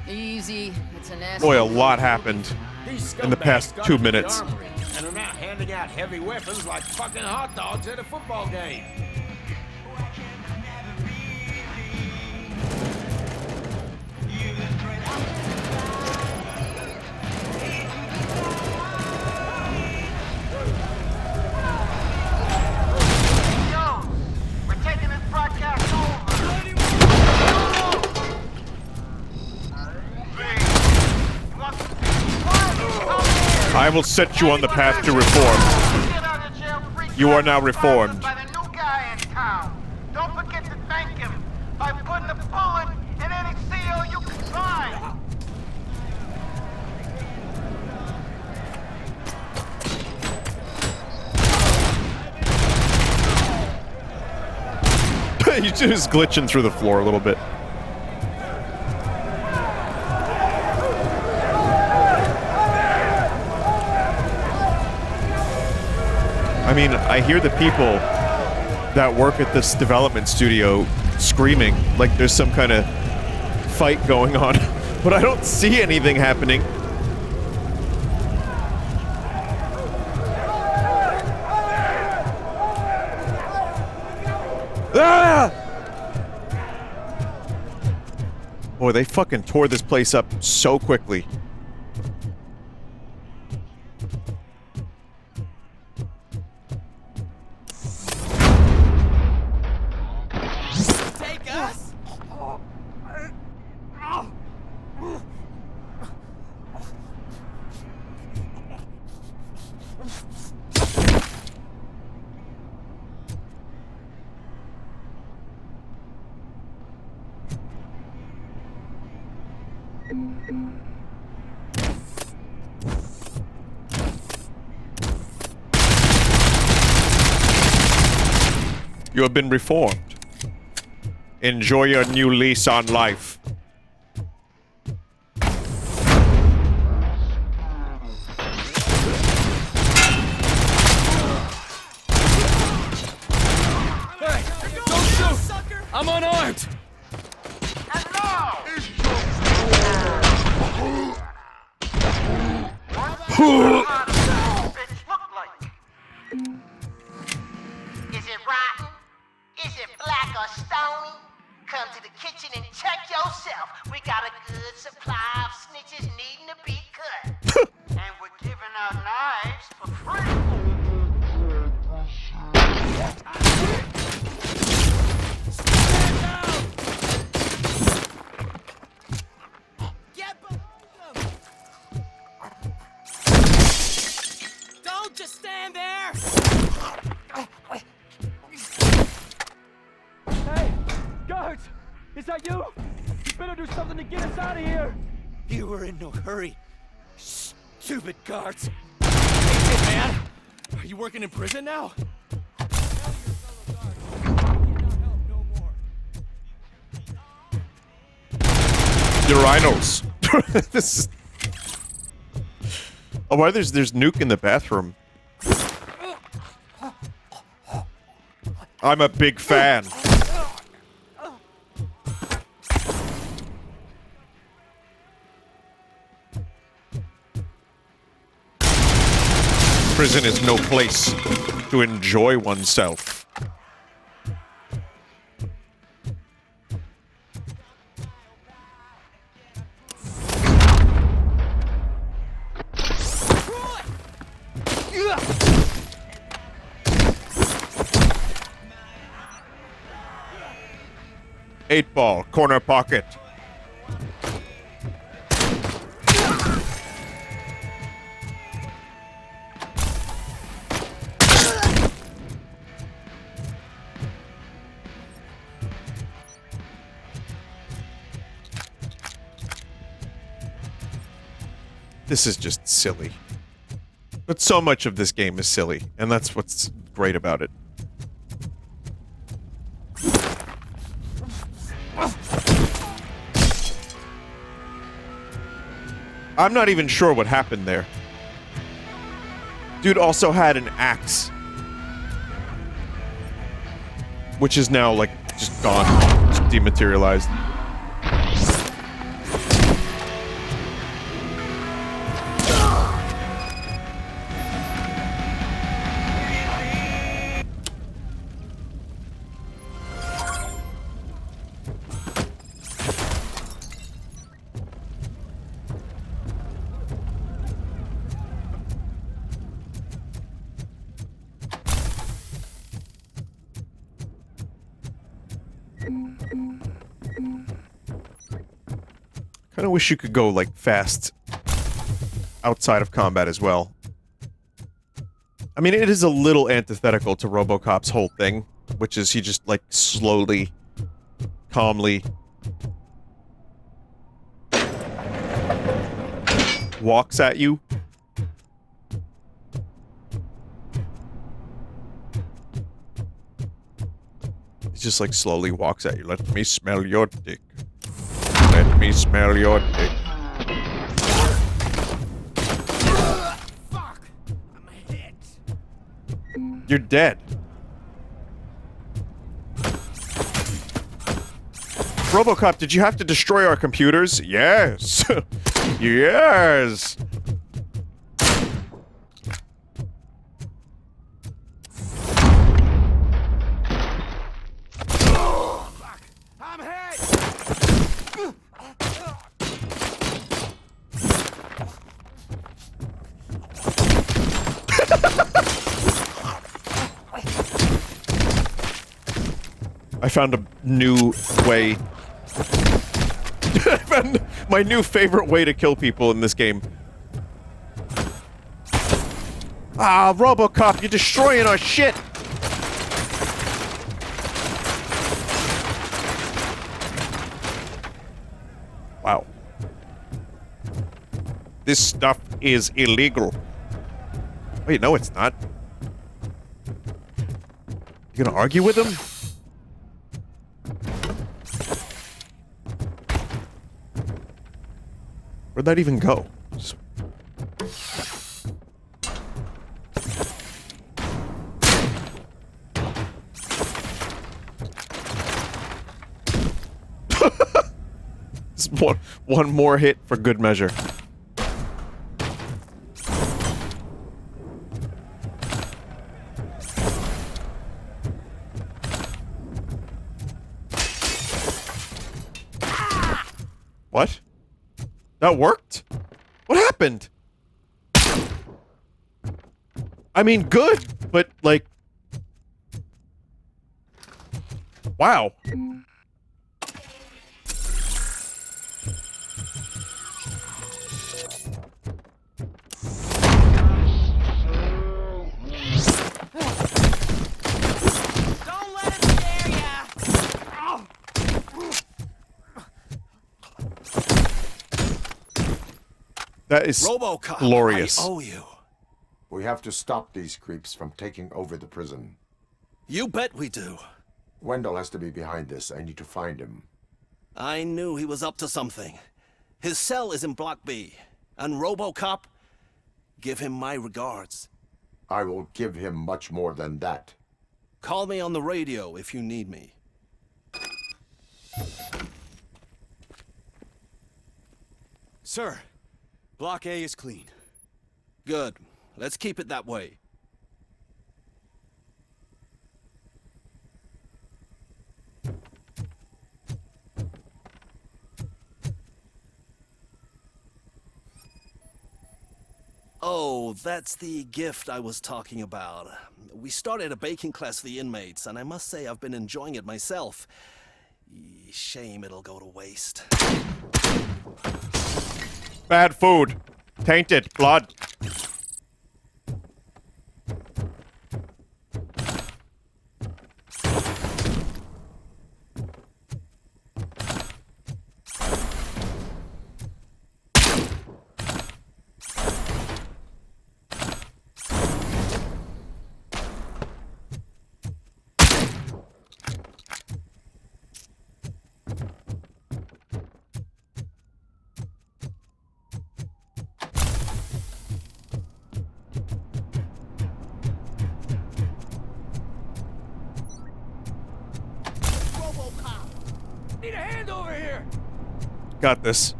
Easy. It's a nasty. Boy, a lot happened in the past 2 minutes. And are now handing out heavy weapons like fucking hot dogs at a football game. I will set you on the path to reform. You are now reformed. Don't forget to thank him by putting a bullet in any seal you can find. He's just glitching through the floor a little bit. I mean, I hear the people that work at this development studio screaming like there's some kind of fight going on, but I don't see anything happening. Ah! Boy, they fucking tore this place up so quickly. Take us? You have been reformed. Enjoy your new lease on life. Hey, don't shoot! I'm unarmed! Is it rotten? Is it black or stony? Come to the kitchen and check yourself. We got a good supply of snitches needing to be cut. And we're giving out knives for free. Just stand there! Hey, guards! Is that you? You better do something to get us out of here! You were in no hurry. Stupid guards. Hey, man! Are you working in prison now? Urinals. This is... Oh, why there's Nuke in the bathroom? I'm a big fan. Prison is no place to enjoy oneself. Eight ball, corner pocket. This is just silly. But so much of this game is silly, and that's what's great about it. I'm not even sure what happened there. Dude also had an axe. Which is now, like, just gone. Just dematerialized. Kinda wish you could go, like, fast outside of combat as well. I mean, it is a little antithetical to RoboCop's whole thing, which is he just, like, slowly, calmly walks at you. He just, like, slowly walks at you. Let me smell your dick. Let me smell your dick. Fuck! I'm hit. You're dead. RoboCop, did you have to destroy our computers? Yes. Yes. I found a new way. I found my new favorite way to kill people in this game. Ah, RoboCop, you're destroying our shit! Wow. This stuff is illegal. Wait, no, it's not. You gonna argue with him? Where'd that even go? Just one more hit for good measure. What? That worked? What happened? I mean, good, but, like... Wow. That is RoboCop, glorious. I owe you. We have to stop these creeps from taking over the prison. You bet we do. Wendell has to be behind this. I need to find him. I knew he was up to something. His cell is in Block B. And RoboCop, give him my regards. I will give him much more than that. Call me on the radio if you need me. Sir, Block A is clean. Good. Let's keep it that way. Oh, that's the gift I was talking about. We started a baking class for the inmates, and I must say I've been enjoying it myself. Shame it'll go to waste. Bad food. Tainted. Blood. Need a hand over here! Got this.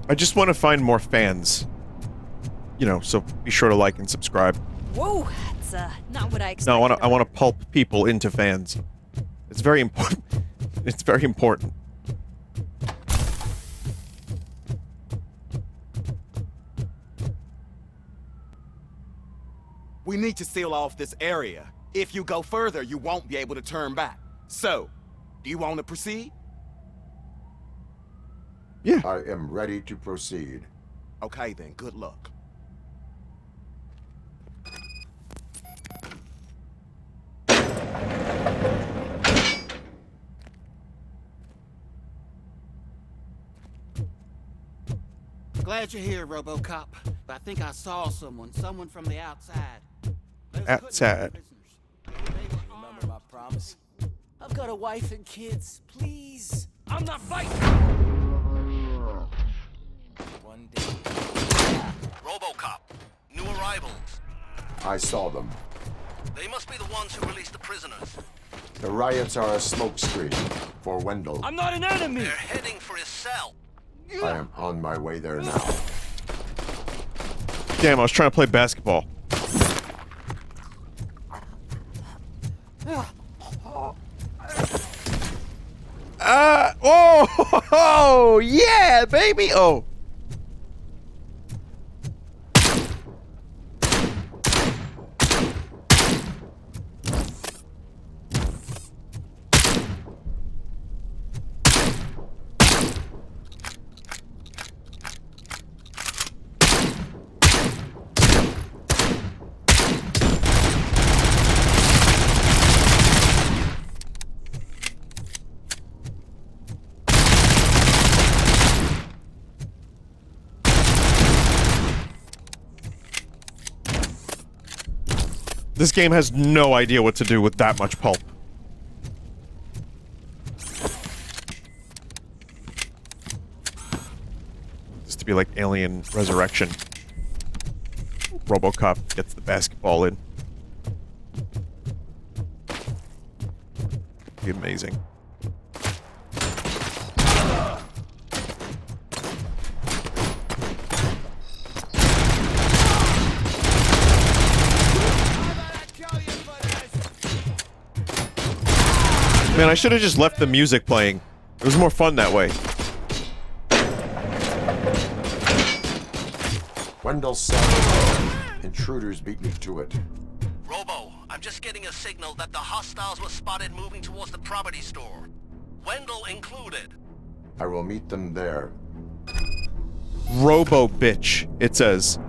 I just want to find more fans. You know, so be sure to like and subscribe. Whoa, that's not what I expected. No, I want to pulp people into fans. It's very important. It's very important. We need to seal off this area. If you go further, you won't be able to turn back. So, do you want to proceed? Yeah. I am ready to proceed. Okay then, good luck. Glad you're here, RoboCop. But I think I saw someone from the outside. Outside. Remember my promise? I've got a wife and kids. Please. I'm not fighting. One day. RoboCop, new arrivals. I saw them. They must be the ones who released the prisoners. The riots are a smokescreen for Wendell. I'm not an enemy! They're heading for his cell. I am on my way there now. Damn, I was trying to play basketball. Oh, yeah, baby. Oh. This game has no idea what to do with that much pulp. Just to be like Alien Resurrection. RoboCop gets the basketball in. Be amazing. Man, I should have just left the music playing. It was more fun that way. Wendell's cell. Intruders beat me to it. Robo, I'm just getting a signal that the hostiles were spotted moving towards the property store. Wendell included. I will meet them there. Robo bitch, it says.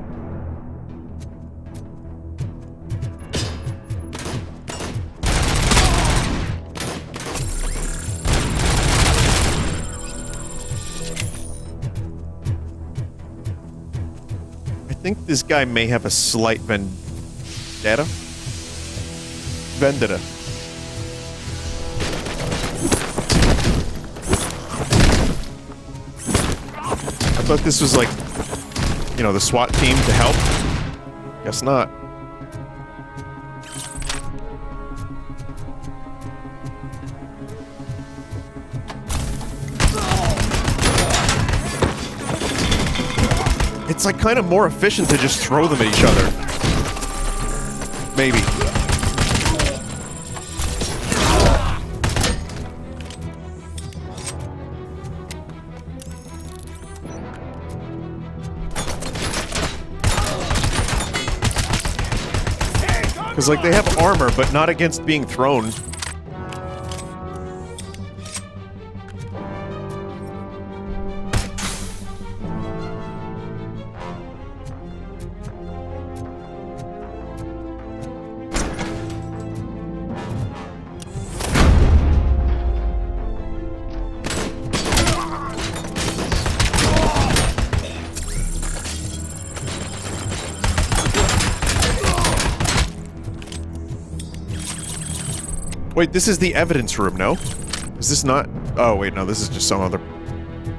I think this guy may have a slight vendetta. Vendetta. I thought this was like, you know, the SWAT team to help. Guess not. It's like kind of more efficient to just throw them at each other. Maybe. Because, like, they have armor, but not against being thrown. Wait, this is the evidence room, no? Is this not? Oh, wait, no, this is just some other...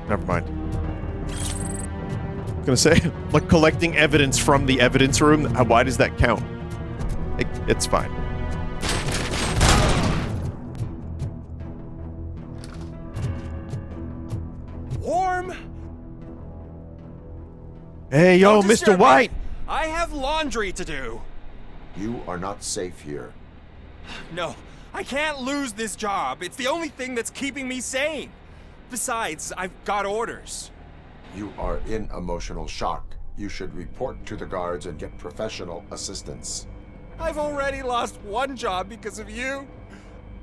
Never mind. I'm gonna say, like, collecting evidence from the evidence room, why does that count? It's fine. Warm? Hey, yo, Don't Mr. disturb me. White! I have laundry to do. You are not safe here. No, I can't lose this job. It's the only thing that's keeping me sane. Besides, I've got orders. You are in emotional shock. You should report to the guards and get professional assistance. I've already lost one job because of you.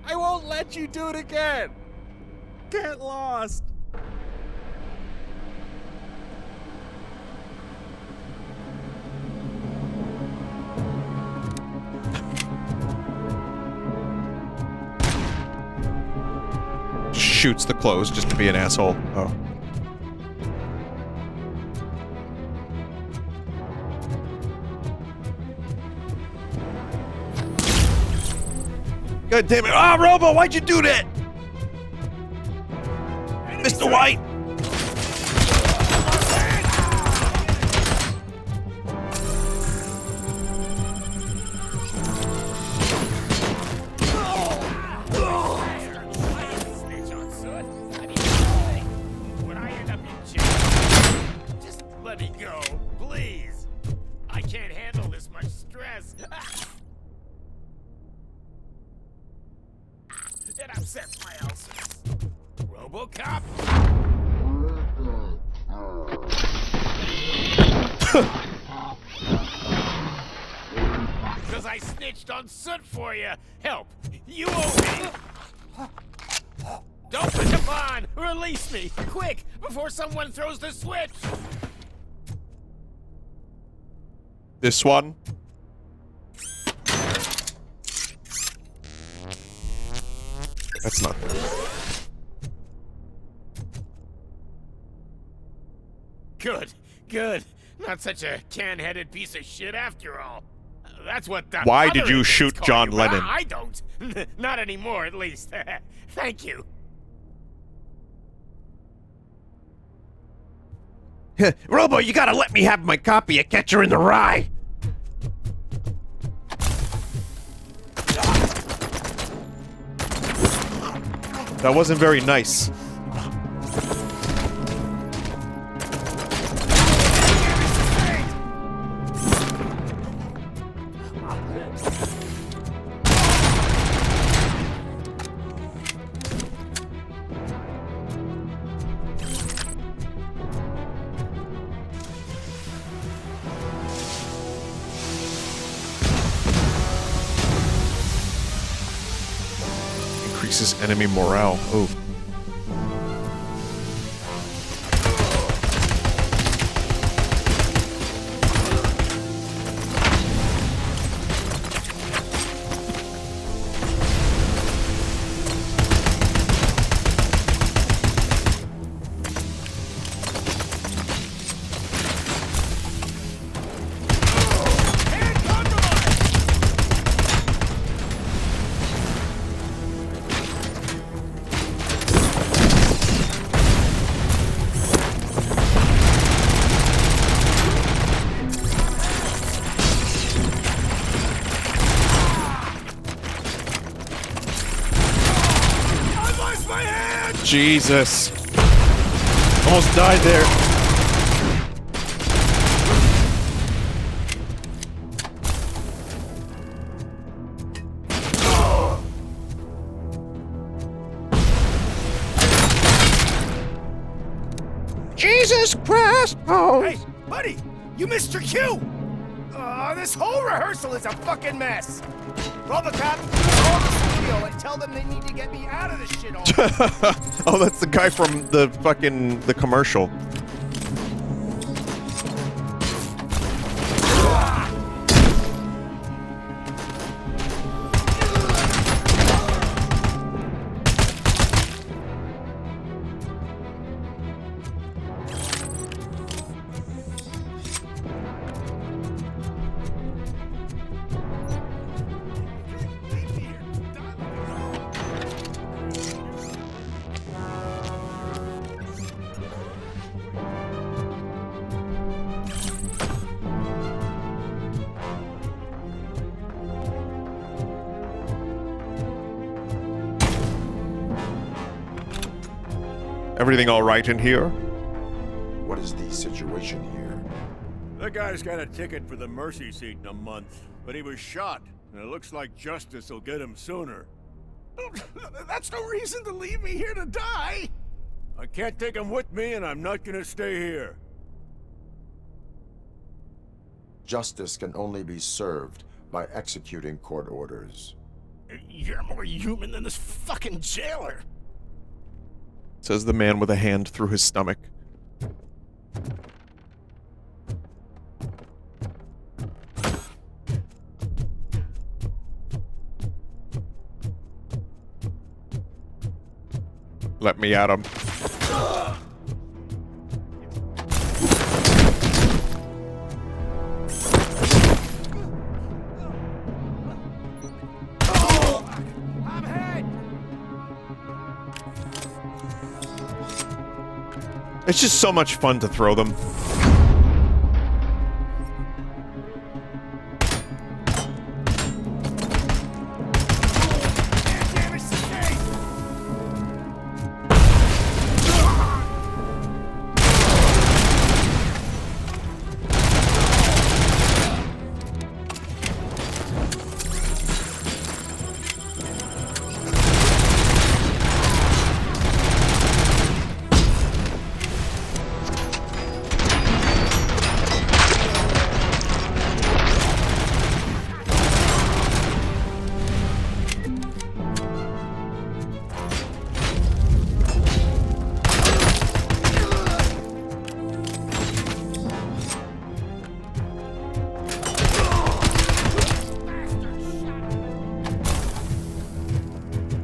I won't let you do it again. Get lost. Shoots the clothes just to be an asshole. Oh. God damn it. Ah, Robo, why'd you do that? Mr. White! When I end up in jail, just let me go, please. I can't handle this much stress. It upsets my ulcers. RoboCop? Because I snitched on Soot for you. Help. You owe me. Don't put him on! Release me! Quick! Before someone throws the switch! This one? That's not good. Good. Good. Not such a can-headed piece of shit after all. That's what the Why other did you idiots shoot call John you, Lennon? but I don't. Not anymore, at least. Thank you. Robo, you gotta let me have my copy of Catcher in the Rye! That wasn't very nice. Increases enemy morale. Oh. Jesus. Almost died there. Jesus Christ! Oh. Hey, buddy! You missed your cue! This whole rehearsal is a fucking mess! RoboCop, call the studio and tell them they need to get me out of this shit already. Oh, that's the guy from the commercial. Everything all right in here? What is the situation here? That guy's got a ticket for the mercy seat in a month, but he was shot, and it looks like justice will get him sooner. That's no reason to leave me here to die! I can't take him with me, and I'm not gonna stay here. Justice can only be served by executing court orders. You're more human than this fucking jailer! Says the man with a hand through his stomach. Let me at him. It's just so much fun to throw them.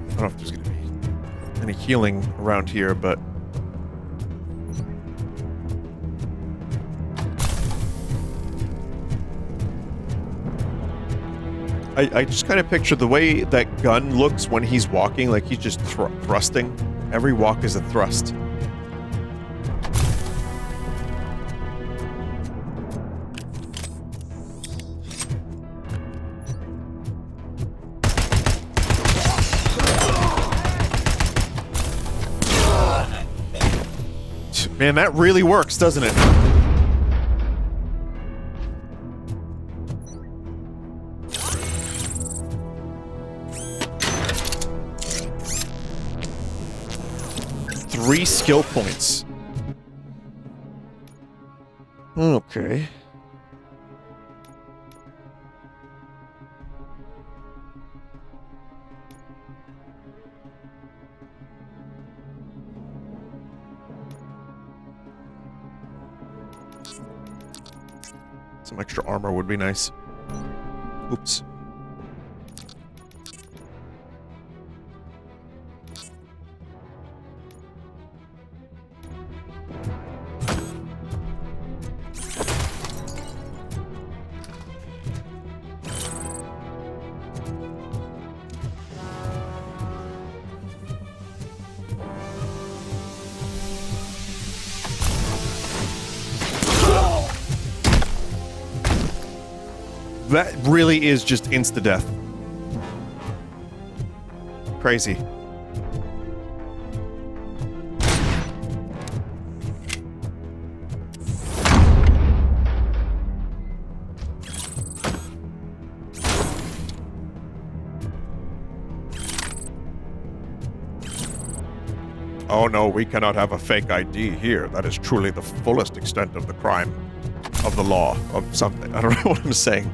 I don't know if there's gonna be any healing around here, but I just kind of picture the way that gun looks when he's walking, like he's just thrusting. Every walk is a thrust. Man, that really works, doesn't it? Three skill points. Okay. Some extra armor would be nice. Oops. That really is just insta-death. Crazy. Oh no, we cannot have a fake ID here. That is truly the fullest extent of the crime. Of the law. Of something. I don't know what I'm saying.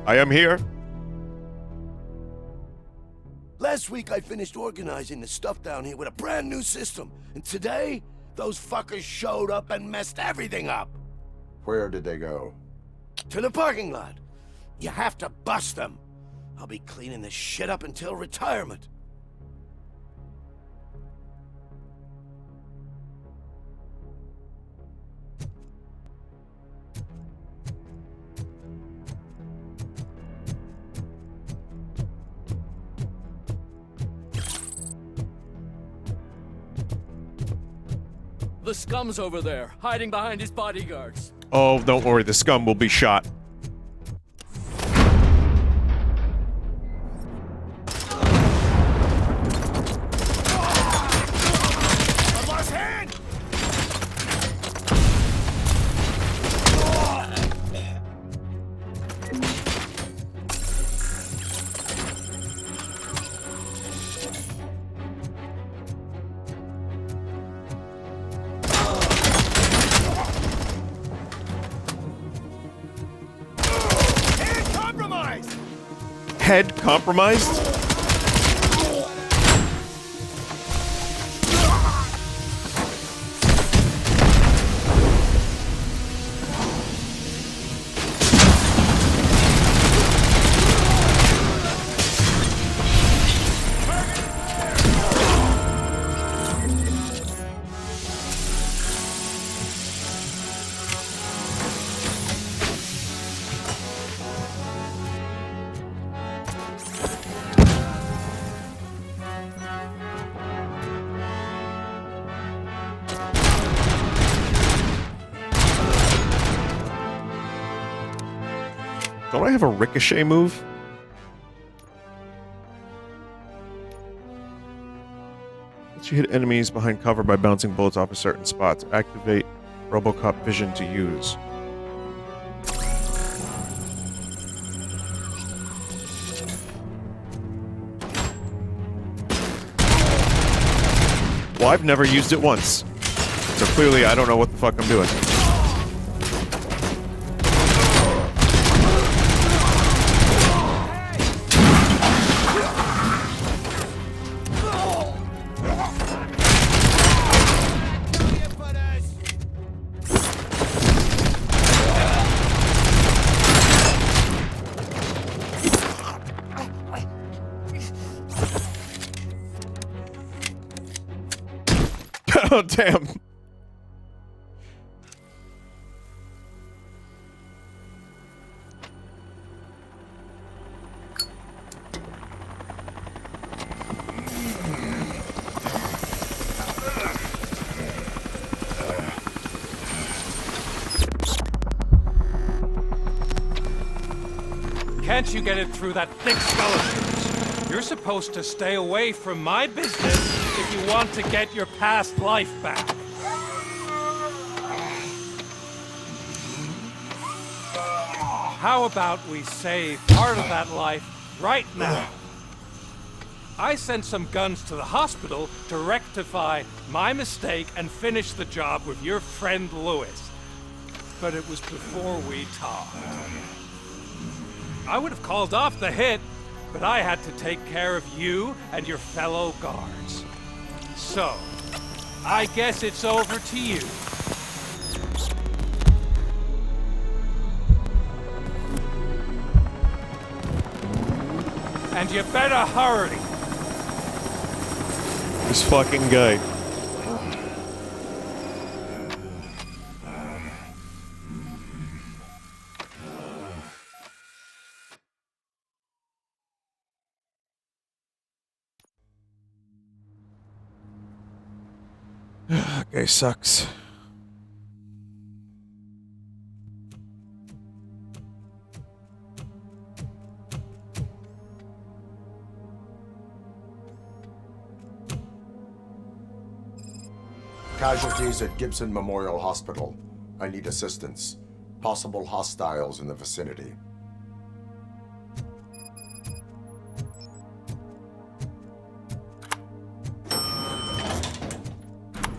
I am here. Last week I finished organizing the stuff down here with a brand new system. And today, those fuckers showed up and messed everything up. Where did they go? To the parking lot. You have to bust them. I'll be cleaning this shit up until retirement. The scum's over there, hiding behind his bodyguards. Oh, don't worry, the scum will be shot. I lost hand! Head compromised? Don't I have a ricochet move? Lets you hit enemies behind cover by bouncing bullets off of certain spots. Activate RoboCop vision to use. Well, I've never used it once. So clearly I don't know what the fuck I'm doing. Oh, damn. Can't you get it through that thick skeleton? You're supposed to stay away from my business if you want to get your past life back. How about we save part of that life right now? I sent some guns to the hospital to rectify my mistake and finish the job with your friend Lewis. But it was before we talked. I would have called off the hit, but I had to take care of you and your fellow guards. So, I guess it's over to you. And you better hurry. This fucking guy. Guy sucks. Casualties at Gibson Memorial Hospital. I need assistance. Possible hostiles in the vicinity.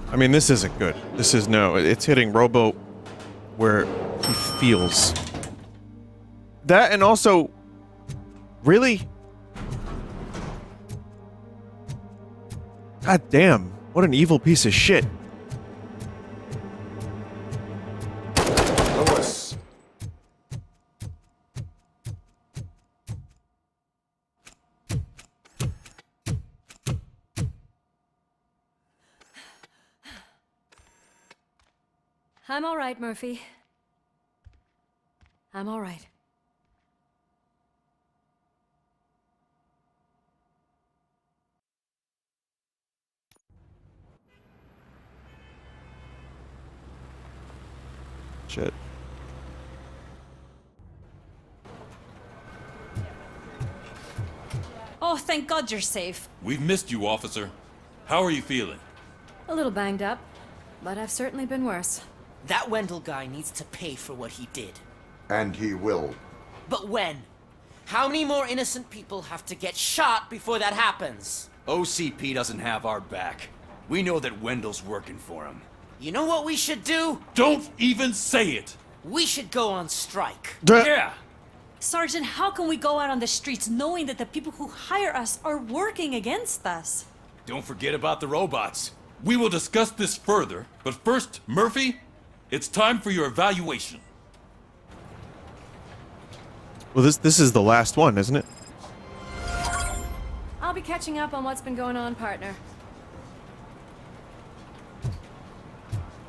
I mean, this isn't good. This is no. It's hitting Robo where he feels. That and also, really? God damn. What an evil piece of shit. Lewis. I'm all right, Murphy. I'm all right. Shit. Oh, thank God you're safe. We've missed you, officer. How are you feeling? A little banged up, but I've certainly been worse. That Wendell guy needs to pay for what he did. And he will. But when? How many more innocent people have to get shot before that happens? OCP doesn't have our back. We know that Wendell's working for him. You know what we should do? Don't even say it! We should go on strike. Yeah! Sergeant, how can we go out on the streets knowing that the people who hire us are working against us? Don't forget about the robots. We will discuss this further, but first, Murphy, it's time for your evaluation. Well, this is the last one, isn't it? I'll be catching up on what's been going on, partner.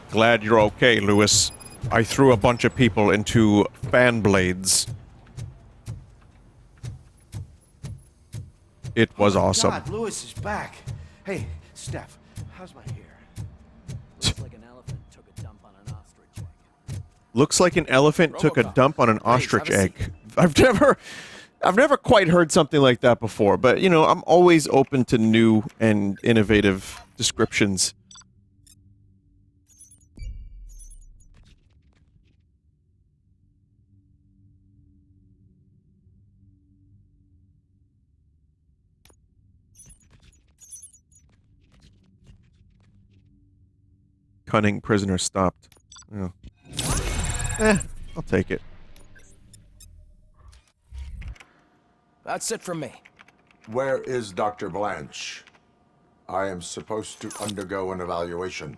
Glad you're okay, Lewis. I threw a bunch of people into fan blades. It was awesome. God, Lewis is back. Hey, Steph, how's my hair? Looks like an elephant took a dump on an ostrich egg. Looks like an elephant took a dump on an ostrich egg. I've never quite heard something like that before, but you know, I'm always open to new and innovative descriptions. Cunning prisoner stopped. Yeah. I'll take it. That's it from me. Where is Dr. Blanche? I am supposed to undergo an evaluation.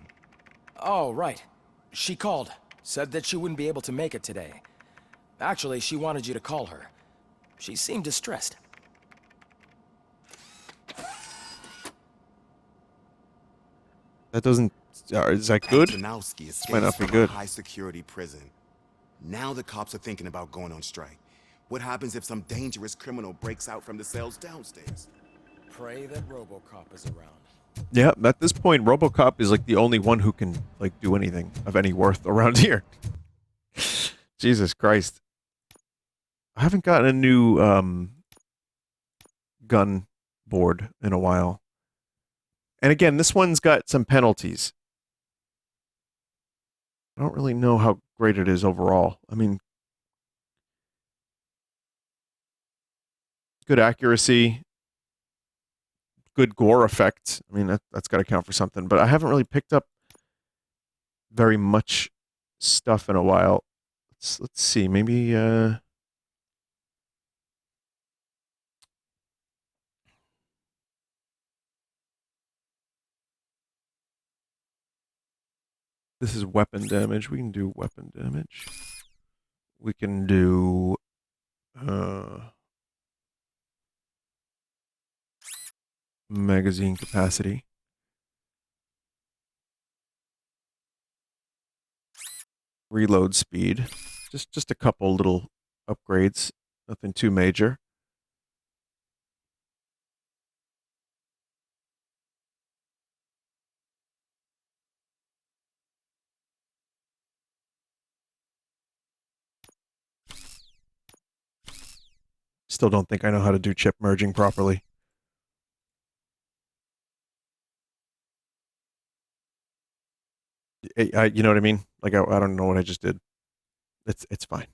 Oh, right. She called. Said that she wouldn't be able to make it today. Actually, she wanted you to call her. She seemed distressed. That doesn't... is that good? Vinesauce This might not be escapes from a good. high-security prison. Now the cops are thinking about going on strike. What happens if some dangerous criminal breaks out from the cells downstairs? Pray that RoboCop is around. Yeah, at this point, RoboCop is like the only one who can like do anything of any worth around here. Jesus Christ. I haven't gotten a new gun board in a while. And again, this one's got some penalties. I don't really know how great it is overall. I mean, good accuracy. good gore effect. I mean, that's got to count for something. But I haven't really picked up very much stuff in a while. Let's see. Maybe this is weapon damage. We can do weapon damage. We can do magazine capacity. Reload speed. Just a couple little upgrades. Nothing too major. Still don't think I know how to do chip merging properly. You know what I mean? Like I don't know what I just did. It's fine.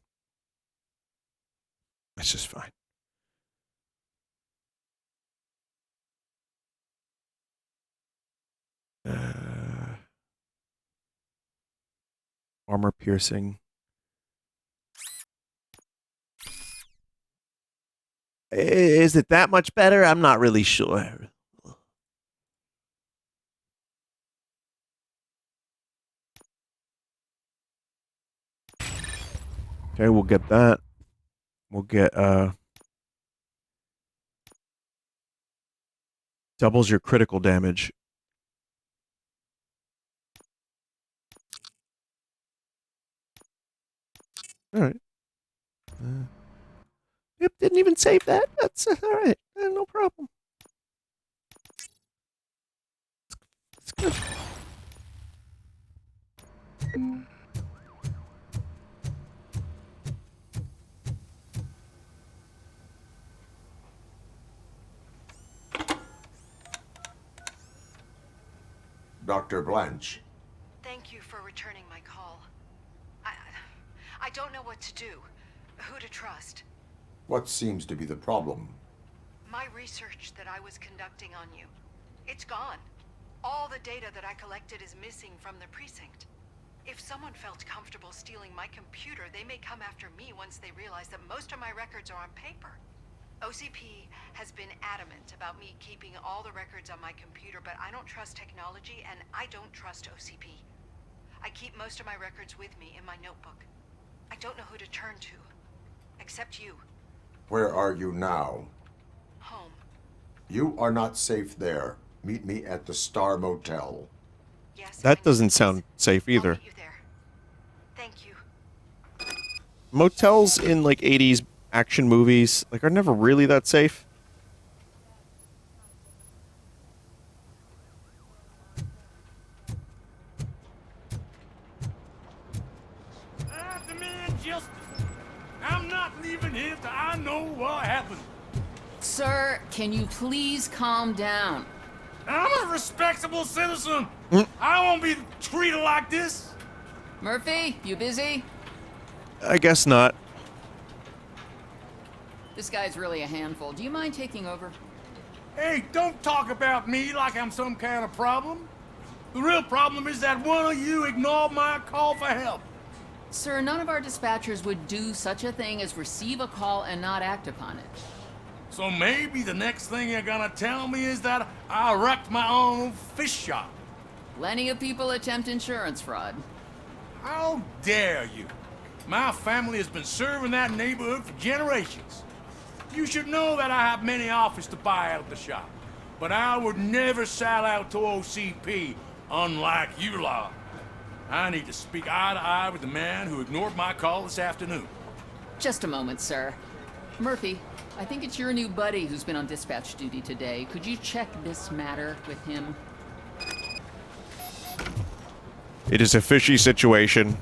It's just fine. Armor piercing. Is it that much better? I'm not really sure. Okay, we'll get that. We'll get doubles your critical damage. All right. Yep, didn't even save that. That's all right. No problem. It's good. Dr. Blanche. Thank you for returning my call. I don't know what to do, who to trust. What seems to be the problem? My research that I was conducting on you, it's gone. All the data that I collected is missing from the precinct. If someone felt comfortable stealing my computer, they may come after me once they realize that most of my records are on paper. OCP has been adamant about me keeping all the records on my computer, but I don't trust technology and I don't trust OCP. I keep most of my records with me in my notebook. I don't know who to turn to, except you. Where are you now? Home. You are not safe there. Meet me at the Star Motel. Yes. That doesn't sound safe either. I'll meet you there. Thank you. Motels in like 80s action movies like are never really that safe. I demand justice. I'm not leaving here till I know what happened. Sir, can you please calm down? I'm a respectable citizen. I won't be treated like this. Murphy, you busy? I guess not. This guy's really a handful. Do you mind taking over? Hey, don't talk about me like I'm some kind of problem. The real problem is that one of you ignored my call for help. Sir, none of our dispatchers would do such a thing as receive a call and not act upon it. So maybe the next thing you're gonna tell me is that I wrecked my own fish shop. Plenty of people attempt insurance fraud. How dare you? My family has been serving that neighborhood for generations. You should know that I have many offers to buy out of the shop. But I would never sell out to OCP, unlike you lot. I need to speak eye to eye with the man who ignored my call this afternoon. Just a moment, sir. Murphy, I think it's your new buddy who's been on dispatch duty today. Could you check this matter with him? It is a fishy situation,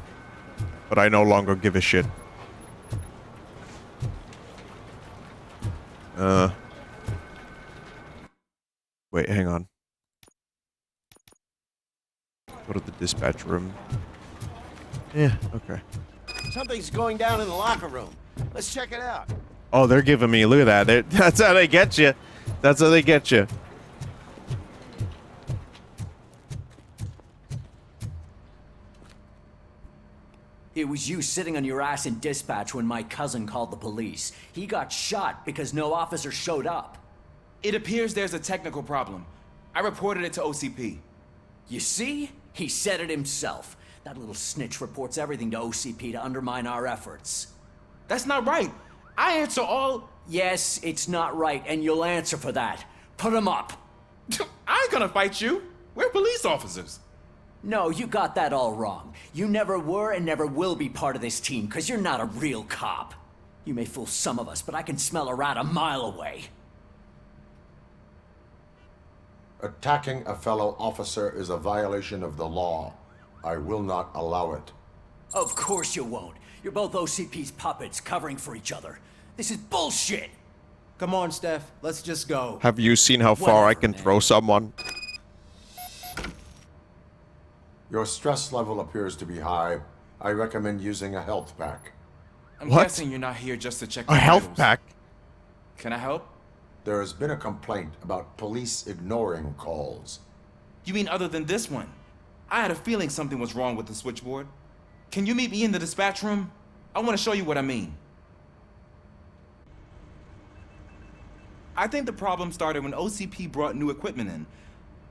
but I no longer give a shit. Wait, hang on. Go to the dispatch room. Yeah, okay. Something's going down in the locker room. Let's check it out. Oh, they're giving me, look at that. That's how they get you. That's how they get you. It was you sitting on your ass in dispatch when my cousin called the police. He got shot because no officer showed up. It appears there's a technical problem. I reported it to OCP. You see? He said it himself. That little snitch reports everything to OCP to undermine our efforts. That's not right. I answer all... Yes, it's not right, and you'll answer for that. Put him up. I ain't gonna fight you. We're police officers. No, you got that all wrong. You never were and never will be part of this team, because you're not a real cop. You may fool some of us, but I can smell a rat a mile away. Attacking a fellow officer is a violation of the law. I will not allow it. Of course you won't. You're both OCP's puppets covering for each other. This is bullshit! Come on, Steph. Let's just go. Have you seen how far I can throw someone? Your stress level appears to be high. I recommend using a health pack. I'm guessing you're not here just to check a health pack? Can I help? There has been a complaint about police ignoring calls. You mean other than this one? I had a feeling something was wrong with the switchboard. Can you meet me in the dispatch room? I want to show you what I mean. I think the problem started when OCP brought new equipment in.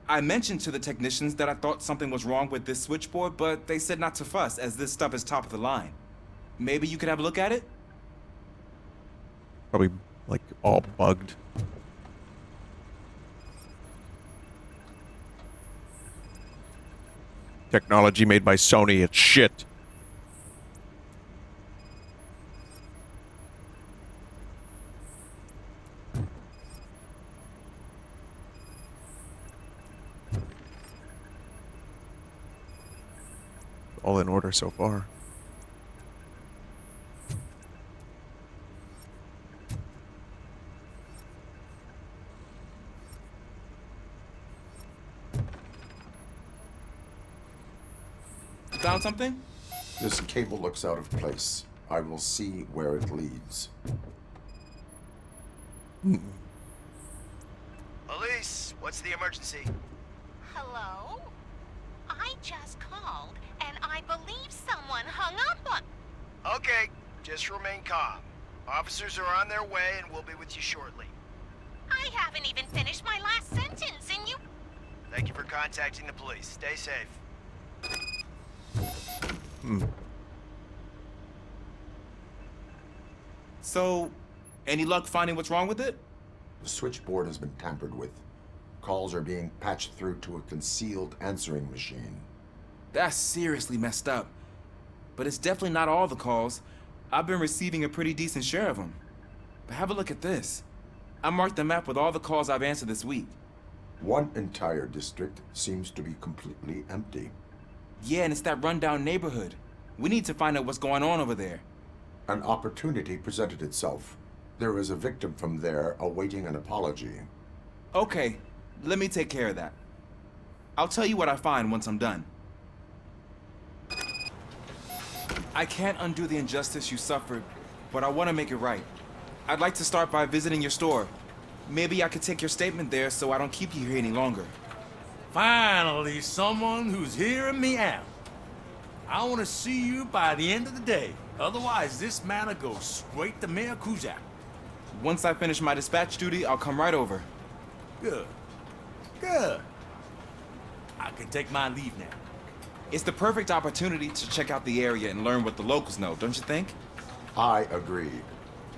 I mentioned to the technicians that I thought something was wrong with this switchboard, but they said not to fuss, as this stuff is top of the line. Maybe you could have a look at it? Probably, like, all bugged. Technology made by Sony, it's shit. All in order so far. Found something? This cable looks out of place. I will see where it leads. Police, what's the emergency? Hello? I just called, and I believe someone hung up on... Okay, just remain calm. Officers are on their way and we'll be with you shortly. I haven't even finished my last sentence, and you... Thank you for contacting the police. Stay safe. So, any luck finding what's wrong with it? The switchboard has been tampered with. Calls are being patched through to a concealed answering machine. That's seriously messed up. But it's definitely not all the calls. I've been receiving a pretty decent share of them. But have a look at this. I marked the map with all the calls I've answered this week. One entire district seems to be completely empty. Yeah, and it's that rundown neighborhood. We need to find out what's going on over there. An opportunity presented itself. There is a victim from there awaiting an apology. Okay, let me take care of that. I'll tell you what I find once I'm done. I can't undo the injustice you suffered, but I want to make it right. I'd like to start by visiting your store. Maybe I could take your statement there so I don't keep you here any longer. Finally, someone who's hearing me out. I want to see you by the end of the day. Otherwise, this matter goes straight to Mayor Kuzak. Once I finish my dispatch duty, I'll come right over. Good. Good. I can take my leave now. It's the perfect opportunity to check out the area and learn what the locals know, don't you think? I agree.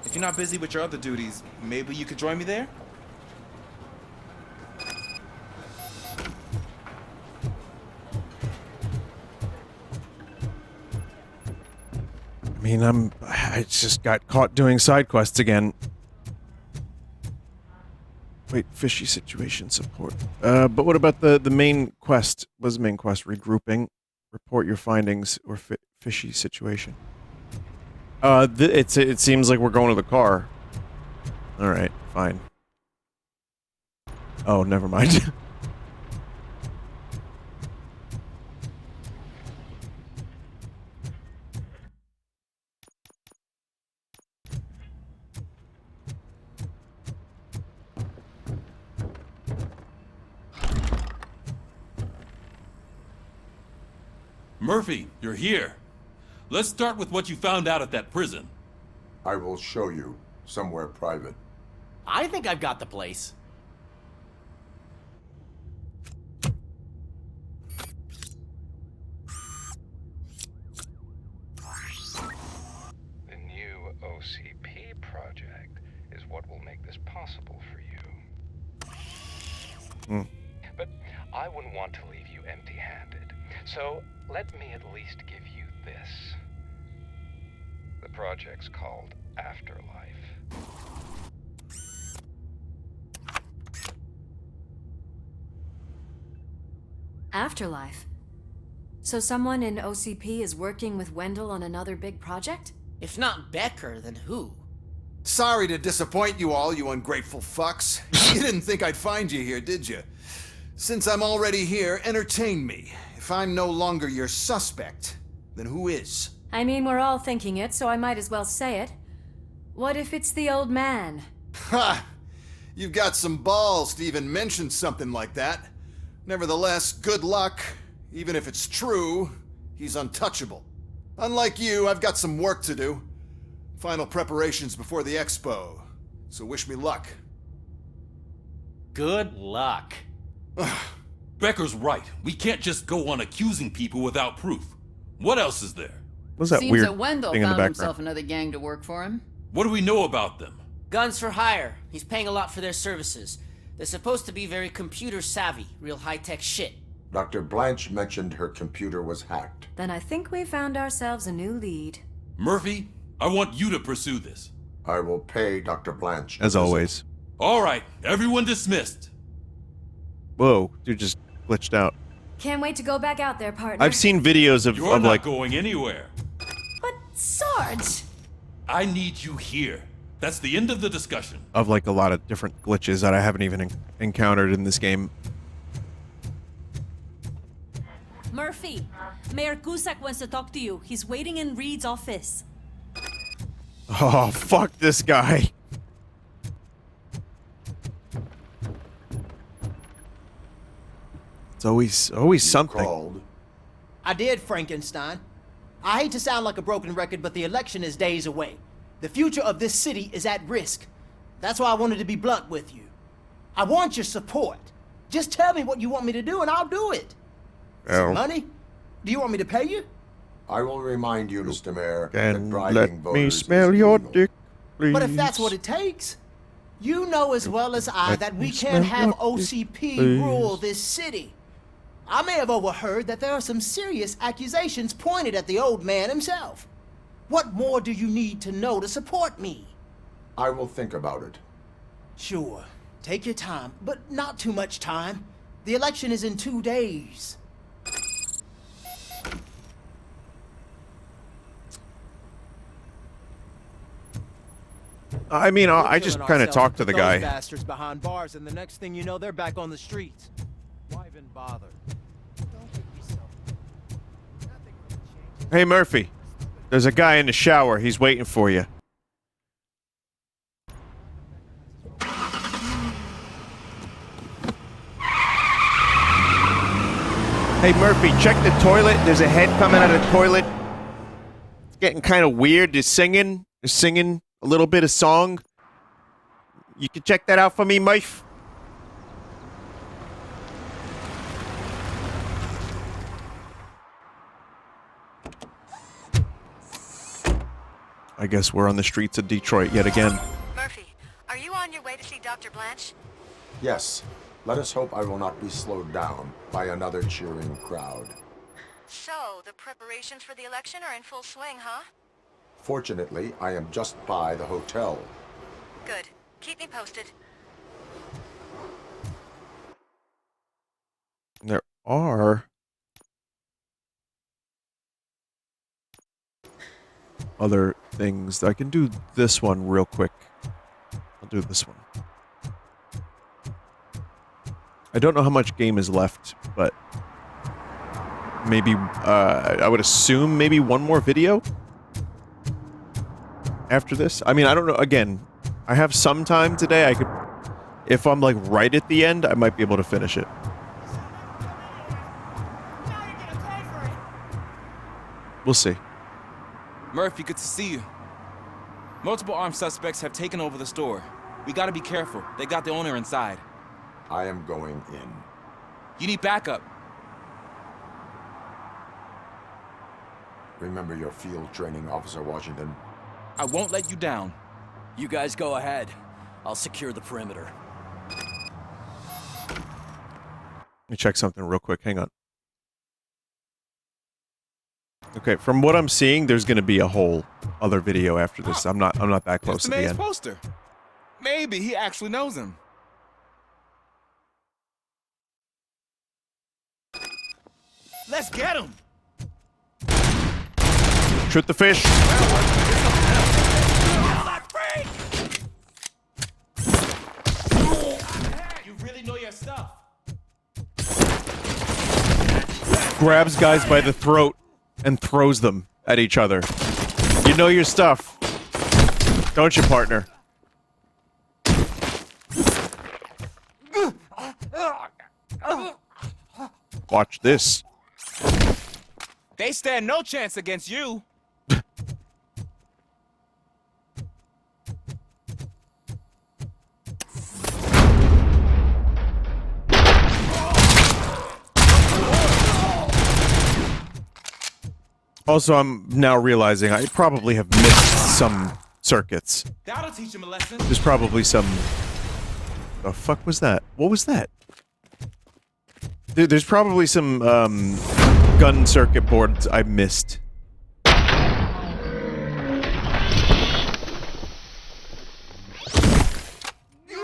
If you're not busy with your other duties, maybe you could join me there? I mean, I just got caught doing side quests again. Wait, fishy situation support. But what about the main quest? What was the main quest? Regrouping, report your findings, or fishy situation. It seems like we're going to the car. All right, fine. Oh, never mind. Murphy, you're here. Let's start with what you found out at that prison. I will show you somewhere private. I think I've got the place. The new OCP project is what will make this possible for you. But I wouldn't want to leave you empty-handed. So let me at least give you this. The project's called Afterlife. Afterlife? So someone in OCP is working with Wendell on another big project? If not Becker, then who? Sorry to disappoint you all, you ungrateful fucks. You didn't think I'd find you here, did you? Since I'm already here, entertain me. If I'm no longer your suspect, then who is? I mean, we're all thinking it, so I might as well say it. What if it's the old man? Ha! You've got some balls to even mention something like that. Nevertheless, good luck. Even if it's true, he's untouchable. Unlike you, I've got some work to do. Final preparations before the expo. So wish me luck. Good luck. Becker's right. We can't just go on accusing people without proof. What else is there? What's that Seems weird that Wendell thing in the found background? himself another gang to work for him. What do we know about them? Guns for hire. He's paying a lot for their services. They're supposed to be very computer savvy, real high-tech shit. Dr. Blanche mentioned her computer was hacked. Then I think we found ourselves a new lead. Murphy, I want you to pursue this. I will pay Dr. Blanche. As always. All right, everyone dismissed. Whoa, dude just glitched out. Can't wait to go back out there, partner. I've seen videos of, You're not like going anywhere. But Sarge! I need you here. That's the end of the discussion. of like a lot of different glitches that I haven't even encountered in this game. Murphy, Mayor Cusack wants to talk to you. He's waiting in Reed's office. Oh, fuck this guy. It's always something. Called. I did, Frankenstein. I hate to sound like a broken record, but the election is days away. The future of this city is at risk. That's why I wanted to be blunt with you. I want your support. Just tell me what you want me to do and I'll do it. Some money? Do you want me to pay you? I will remind you, Mr. Mayor, that And bribing let me voters smell is your illegal. dick, please. But if that's what it takes, you know as well as I Let that me we can't smell have your dick, OCP please. rule this city. I may have overheard that there are some serious accusations pointed at the old man himself. What more do you need to know to support me? I will think about it. Sure. Take your time, but not too much time. The election is in 2 days. I mean, I We're just killing kind of ourselves talked to with the those guy. bastards behind bars, and the next thing you know, they're back on the streets. Why even bother? Don't get yourself. Nothing really changes. Hey, Murphy. There's a guy in the shower. He's waiting for you. Hey, Murphy, check the toilet. There's a head coming out of the toilet. It's getting kind of weird. They're singing a little bit of song. You can check that out for me, Murph. I guess we're on the streets of Detroit yet again. Murphy, are you on your way to see Dr. Blanche? Yes. Let us hope I will not be slowed down by another cheering crowd. So, the preparations for the election are in full swing, huh? Fortunately, I am just by the hotel. Good. Keep me posted. There are other things. I can do this one real quick. I'll do this one. I don't know how much game is left, but maybe, I would assume maybe one more video after this. I mean, I don't know. Again, I have some time today. I could, if I'm like right at the end, I might be able to finish it. We'll see. Murphy, good to see you. Multiple armed suspects have taken over the store. We gotta be careful. They got the owner inside. I am going in. You need backup. Remember your field training, Officer Washington. I won't let you down. You guys go ahead. I'll secure the perimeter. Let me check something real quick. Hang on. Okay, from what I'm seeing, there's going to be a whole other video after this. I'm not that close to the Mayor's end. poster. Maybe he actually knows him. Let's get him! Shoot the fish. You really know your stuff. Grabs guys by the throat and throws them at each other. You know your stuff, don't you, partner? Watch this. They stand no chance against you. Also, I'm now realizing I probably have missed some circuits. That'll teach him a lesson. There's probably some... The fuck was that? What was that? There's probably some, gun circuit boards I missed. You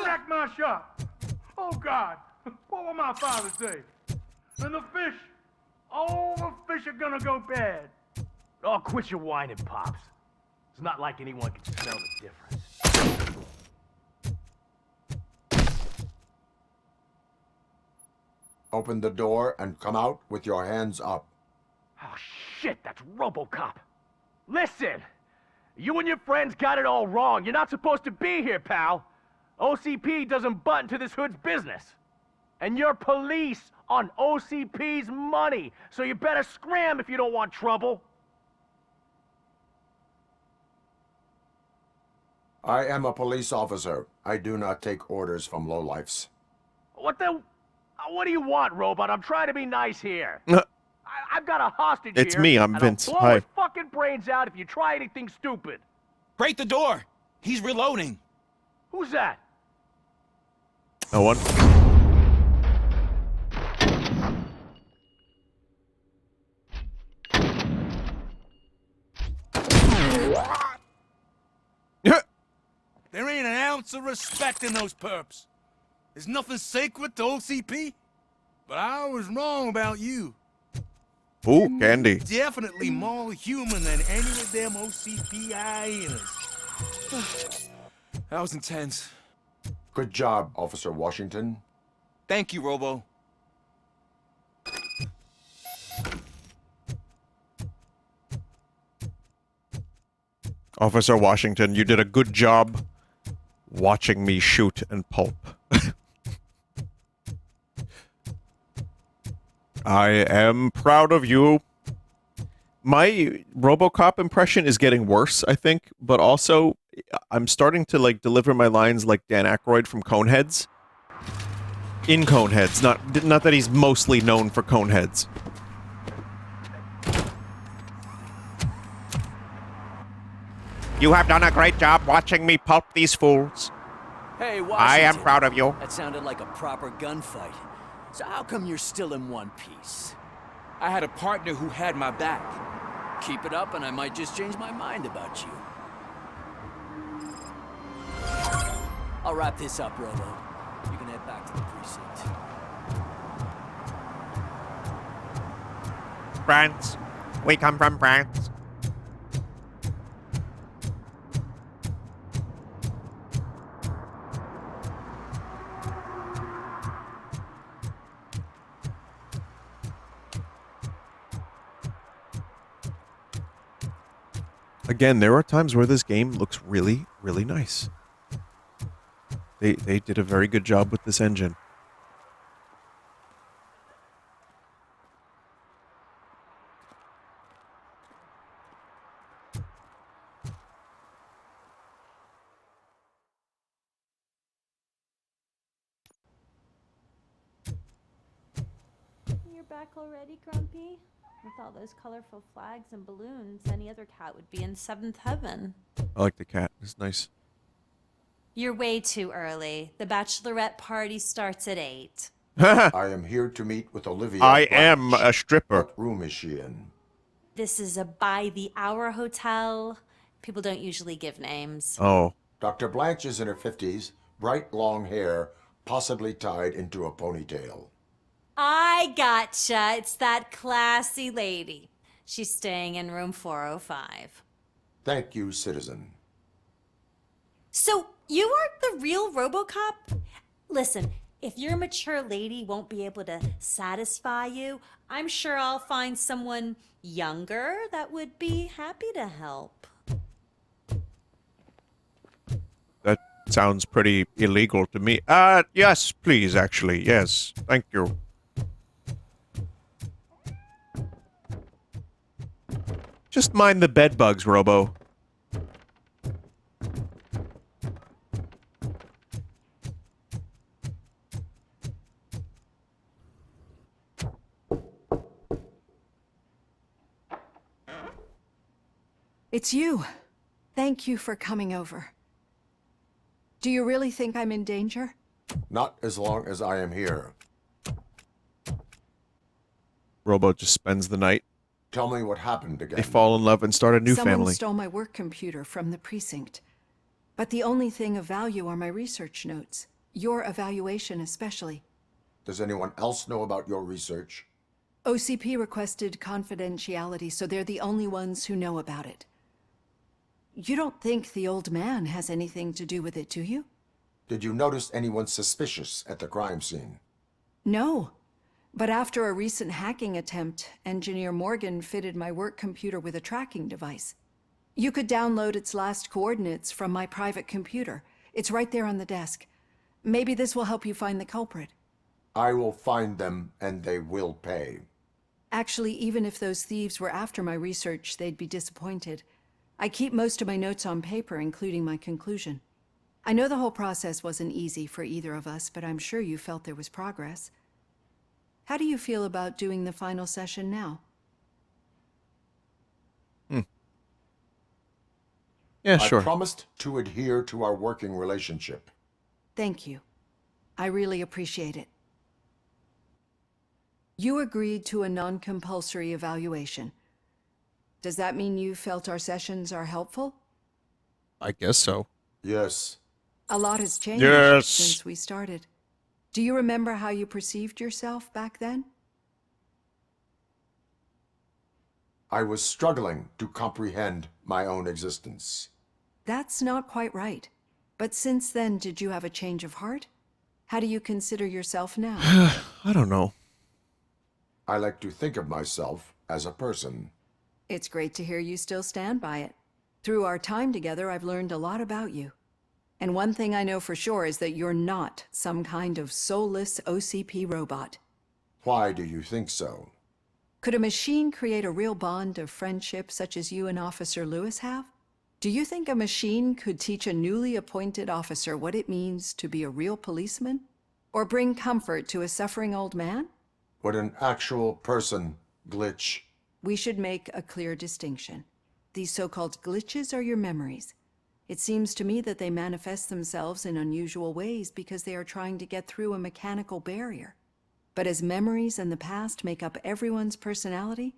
wrecked my shop! Oh, God! What will my father say? And the fish! All the fish are gonna go bad! Oh, quit your whining, Pops. It's not like anyone can smell the difference. Open the door and come out with your hands up. Oh, shit, that's RoboCop. Listen! You and your friends got it all wrong. You're not supposed to be here, pal. OCP doesn't butt into this hood's business. And you're police on OCP's money, so you better scram if you don't want trouble. I am a police officer. I do not take orders from lowlifes. What do you want, Robot? I'm trying to be nice here. I've got a hostage It's here. me, I'm and Vince. I'll blow Hi. his fucking brains out if you try anything stupid. Break the door. He's reloading. Who's that? No one. There ain't an ounce of respect in those perps. There's nothing sacred to OCP. But I was wrong about you. Ooh, candy. Definitely more human than any of them OCP hyenas. That was intense. Good job, Officer Washington. Thank you, Robo. Officer Washington, you did a good job watching me shoot and pulp. I am proud of you. My RoboCop impression is getting worse, I think, but also I'm starting to like deliver my lines like Dan Aykroyd from Coneheads. In Coneheads, not that he's mostly known for Coneheads. You have done a great job watching me pulp these fools. Hey, Washington. I am proud of you. That sounded like a proper gunfight. So how come you're still in one piece? I had a partner who had my back. Keep it up and I might just change my mind about you. I'll wrap this up, Robo. You can head back to the precinct. France. We come from France. Again, there are times where this game looks really, really nice. They did a very good job with this engine. you're back already, Grumpy? With all those colorful flags and balloons, any other cat would be in seventh heaven. I like the cat. It's nice. You're way too early. The bachelorette party starts at 8. I am here to meet with Olivia I Blanche. am a stripper. What room is she in? This is a by-the-hour hotel. People don't usually give names. Oh. Dr. Blanche is in her 50s, bright long hair, possibly tied into a ponytail. I gotcha. It's that classy lady. She's staying in room 405. Thank you, citizen. So, you are the real RoboCop? Listen, if your mature lady won't be able to satisfy you, I'm sure I'll find someone younger that would be happy to help. That sounds pretty illegal to me. Yes, please, actually. Yes. Thank you. Just mind the bed bugs, Robo. It's you. Thank you for coming over. Do you really think I'm in danger? Not as long as I am here. Robo just spends the night. Tell me what happened again. They fall in love and start a new Someone family. stole my work computer from the precinct. But the only thing of value are my research notes. Your evaluation especially. Does anyone else know about your research? OCP requested confidentiality, so they're the only ones who know about it. You don't think the old man has anything to do with it, do you? Did you notice anyone suspicious at the crime scene? No. But after a recent hacking attempt, Engineer Morgan fitted my work computer with a tracking device. You could download its last coordinates from my private computer. It's right there on the desk. Maybe this will help you find the culprit. I will find them, and they will pay. Actually, even if those thieves were after my research, they'd be disappointed. I keep most of my notes on paper, including my conclusion. I know the whole process wasn't easy for either of us, but I'm sure you felt there was progress. How do you feel about doing the final session now? Yeah, sure. I promised to adhere to our working relationship. Thank you. I really appreciate it. You agreed to a non-compulsory evaluation. Does that mean you felt our sessions are helpful? I guess so. Yes. A lot has changed since we started. Do you remember how you perceived yourself back then? I was struggling to comprehend my own existence. That's not quite right. But since then, did you have a change of heart? How do you consider yourself now? I don't know. I like to think of myself as a person. It's great to hear you still stand by it. Through our time together, I've learned a lot about you. And one thing I know for sure is that you're not some kind of soulless OCP robot. Why do you think so? Could a machine create a real bond of friendship such as you and Officer Lewis have? Do you think a machine could teach a newly appointed officer what it means to be a real policeman? Or bring comfort to a suffering old man? Would an actual person glitch? We should make a clear distinction. These so-called glitches are your memories. It seems to me that they manifest themselves in unusual ways because they are trying to get through a mechanical barrier. But as memories and the past make up everyone's personality,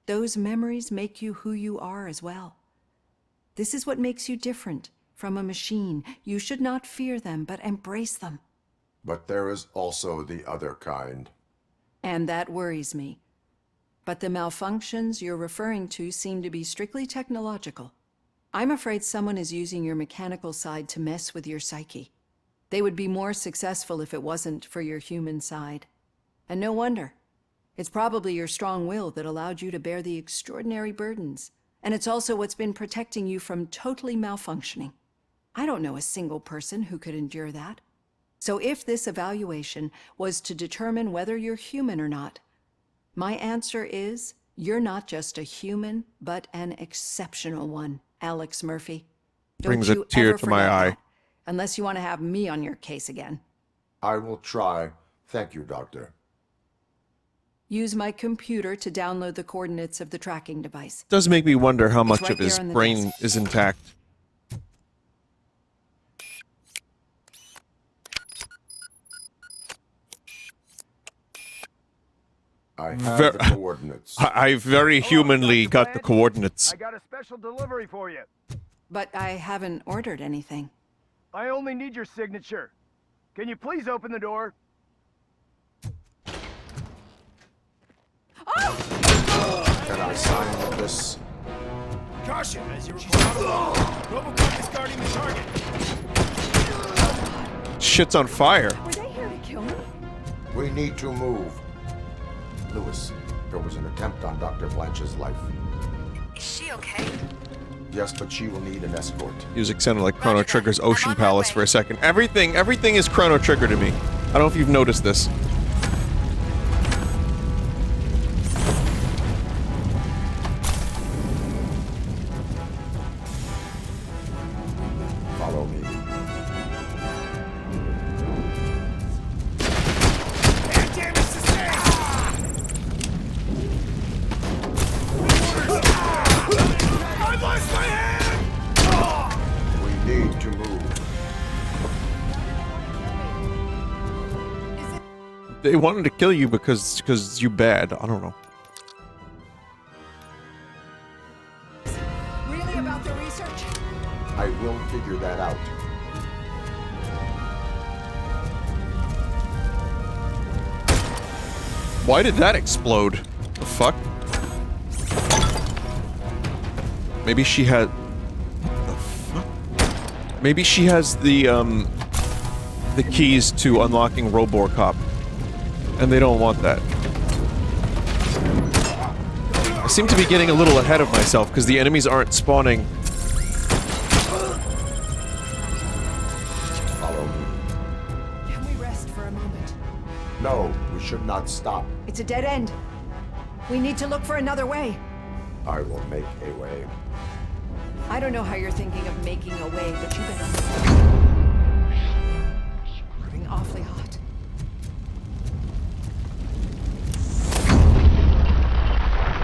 those memories make you who you are as well. This is what makes you different from a machine. You should not fear them, but embrace them. But there is also the other kind. And that worries me. But the malfunctions you're referring to seem to be strictly technological. I'm afraid someone is using your mechanical side to mess with your psyche. They would be more successful if it wasn't for your human side. And no wonder. It's probably your strong will that allowed you to bear the extraordinary burdens. And it's also what's been protecting you from totally malfunctioning. I don't know a single person who could endure that. So if this evaluation was to determine whether you're human or not, my answer is you're not just a human, but an exceptional one, Alex Murphy. Brings a tear to my eye. Unless you want to have me on your case again. I will try. Thank you, Doctor. Use my computer to download the coordinates of the tracking device. Does make me wonder how much right of his there on the brain desk. is intact. I have the coordinates. I very humanly got the coordinates. I got a special delivery for you. But I haven't ordered anything. I only need your signature. Can you please open the door? Can I sign this? Caution, as you recall, RoboCop is guarding the target. Shit's on fire. Were they here to kill me? We need to move. Lewis, there was an attempt on Dr. Blanche's life. Is she okay? Yes, but she will need an escort. Music sounded like Chrono Trigger's Ocean Palace for a second. Everything is Chrono Trigger to me. I don't know if you've noticed this. Follow me. I lost my hand! We need to move. They wanted to kill you because you bad. I don't know. Really about the research? I will figure that out. Why did that explode? The fuck? Maybe she had... The fuck? Maybe she has the keys to unlocking RoboCop. And they don't want that. I seem to be getting a little ahead of myself because the enemies aren't spawning. Follow me. Can we rest for a moment? No, we should not stop. It's a dead end. We need to look for another way. I will make a way. I don't know how you're thinking of making a way, but you better. Getting awfully hot.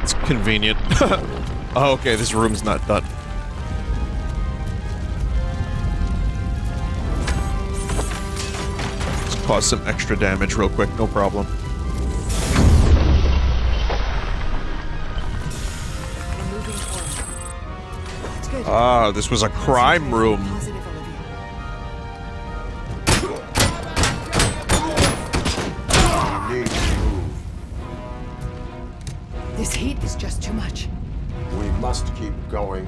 It's convenient. Oh, okay, this room's not done. Let's cause some extra damage real quick, no problem. Ah, this was a crime room. We need to move. This heat is just too much. We must keep going.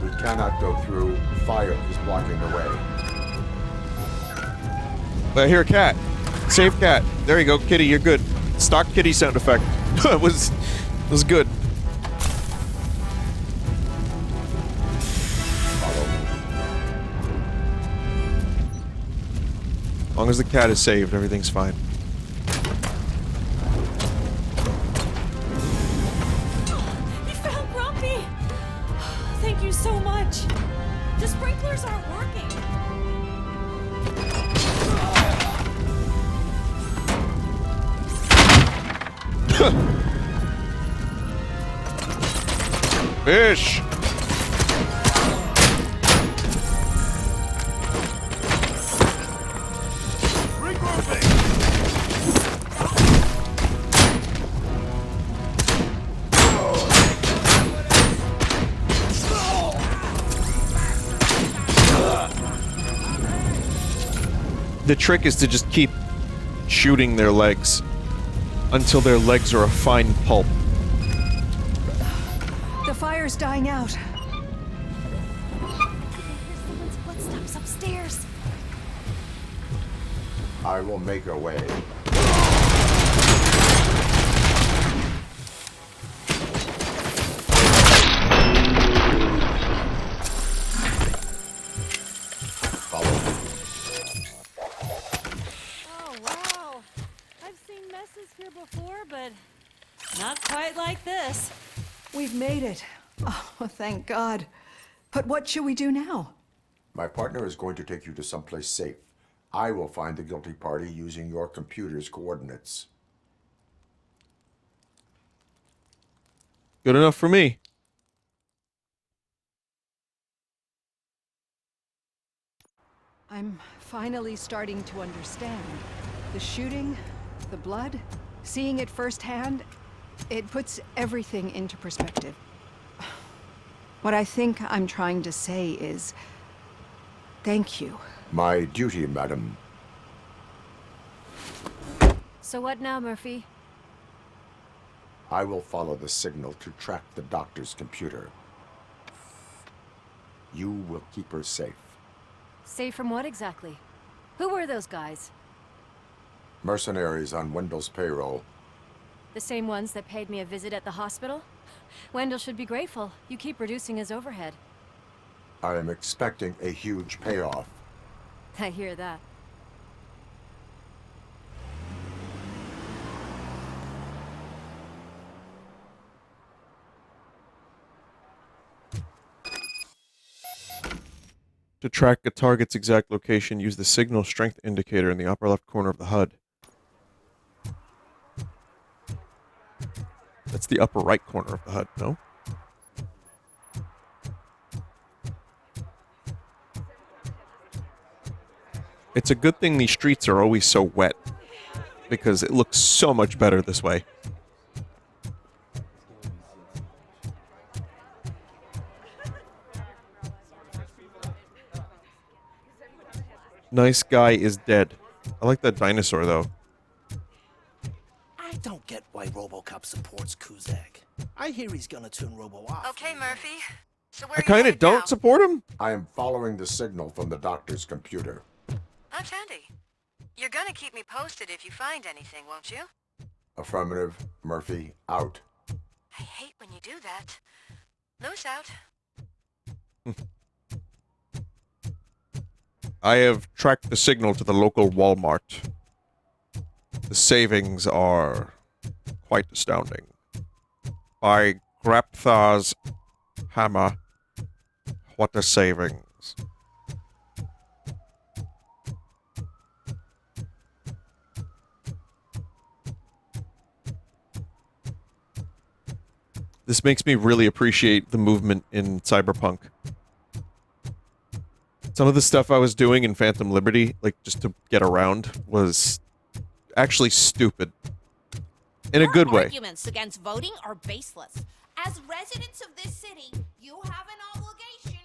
We cannot go through. Fire is blocking the way. I hear a cat. Save cat. There you go, kitty, you're good. Stock kitty sound effect. It was good. As long as the cat is saved, everything's fine. You found Grumpy! Thank you so much. The sprinklers aren't working. Fish! The trick is to just keep shooting their legs until their legs are a fine pulp. The fire's dying out. Someone's footsteps upstairs. I will make a way. Follow me. Oh, wow. I've seen messes here before, but Not quite like this. We've made it. Oh, thank God. But what should we do now? My partner is going to take you to someplace safe. I will find the guilty party using your computer's coordinates. Good enough for me. I'm finally starting to understand. The shooting, the blood, seeing it firsthand, it puts everything into perspective. What I think I'm trying to say is, thank you. My duty, madam. So what now, Murphy? I will follow the signal to track the doctor's computer. You will keep her safe. Safe from what exactly? Who were those guys? Mercenaries on Wendell's payroll. The same ones that paid me a visit at the hospital? Wendell should be grateful. You keep reducing his overhead. I am expecting a huge payoff. I hear that. To track a target's exact location, use the signal strength indicator in the upper left corner of the HUD. That's the upper right corner of the HUD, no? It's a good thing these streets are always so wet, because it looks so much better this way. Nice guy is dead. I like that dinosaur, though. I don't get why RoboCop supports Kuzak. I hear he's gonna turn Robo off. Okay, Murphy. So where I kind of don't support him. I am following the signal from the doctor's computer. That's handy. You're gonna keep me posted if you find anything, won't you? Affirmative. Murphy, out. I hate when you do that. Loose out. I have tracked the signal to the local Walmart. The savings are quite astounding. By Grapthar's hammer, what a savings. This makes me really appreciate the movement in Cyberpunk. Some of the stuff I was doing in Phantom Liberty, like just to get around, was actually stupid. In a good way. Arguments against voting are baseless. As residents of this city, you have an obligation.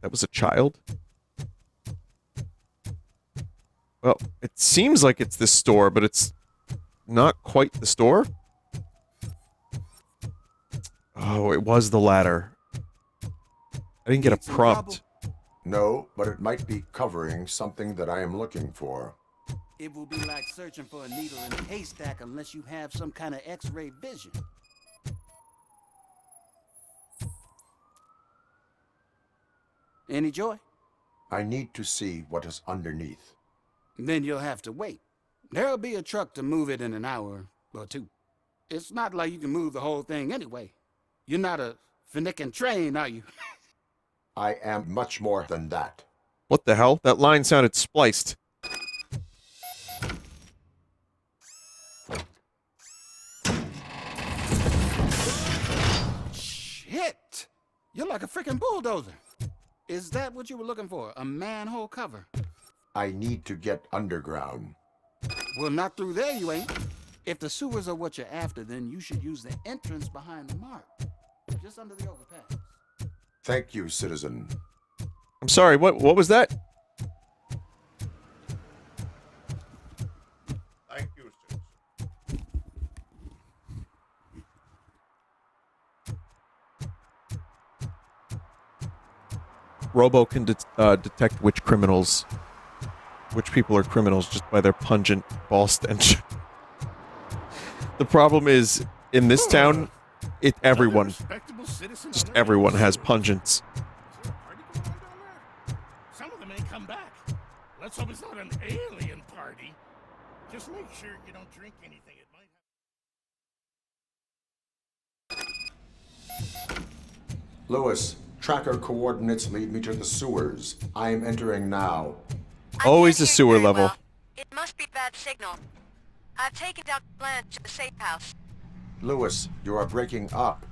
That was a child? Well, it seems like it's this store, but it's not quite the store. Oh, it was the ladder. I didn't get a prompt. No, but it might be covering something that I am looking for. It will be like searching for a needle in a haystack unless you have some kind of X-ray vision. Any joy? I need to see what is underneath. Then you'll have to wait. There'll be a truck to move it in an hour or two. It's not like you can move the whole thing anyway. You're not a finicking train, are you? I am much more than that. What the hell? That line sounded spliced. Shit! You're like a freaking bulldozer. Is that what you were looking for? A manhole cover? I need to get underground. Well, not through there, you ain't. If the sewers are what you're after, then you should use the entrance behind the mark. Just under the overpass. Thank you, citizen. I'm sorry, what was that? Thank you, citizen. Robo can detect which people are criminals just by their pungent ball stench. The problem is, in this town, everyone has pungents. Some of them may come back. Let's hope it's not an alien party. Just make sure you don't drink anything. It might Lewis, tracker coordinates lead me to the sewers. I am entering now. Always the sewer level. It must be bad signal. I've taken Dr. Blanche to the safe house. Lewis, you are breaking up.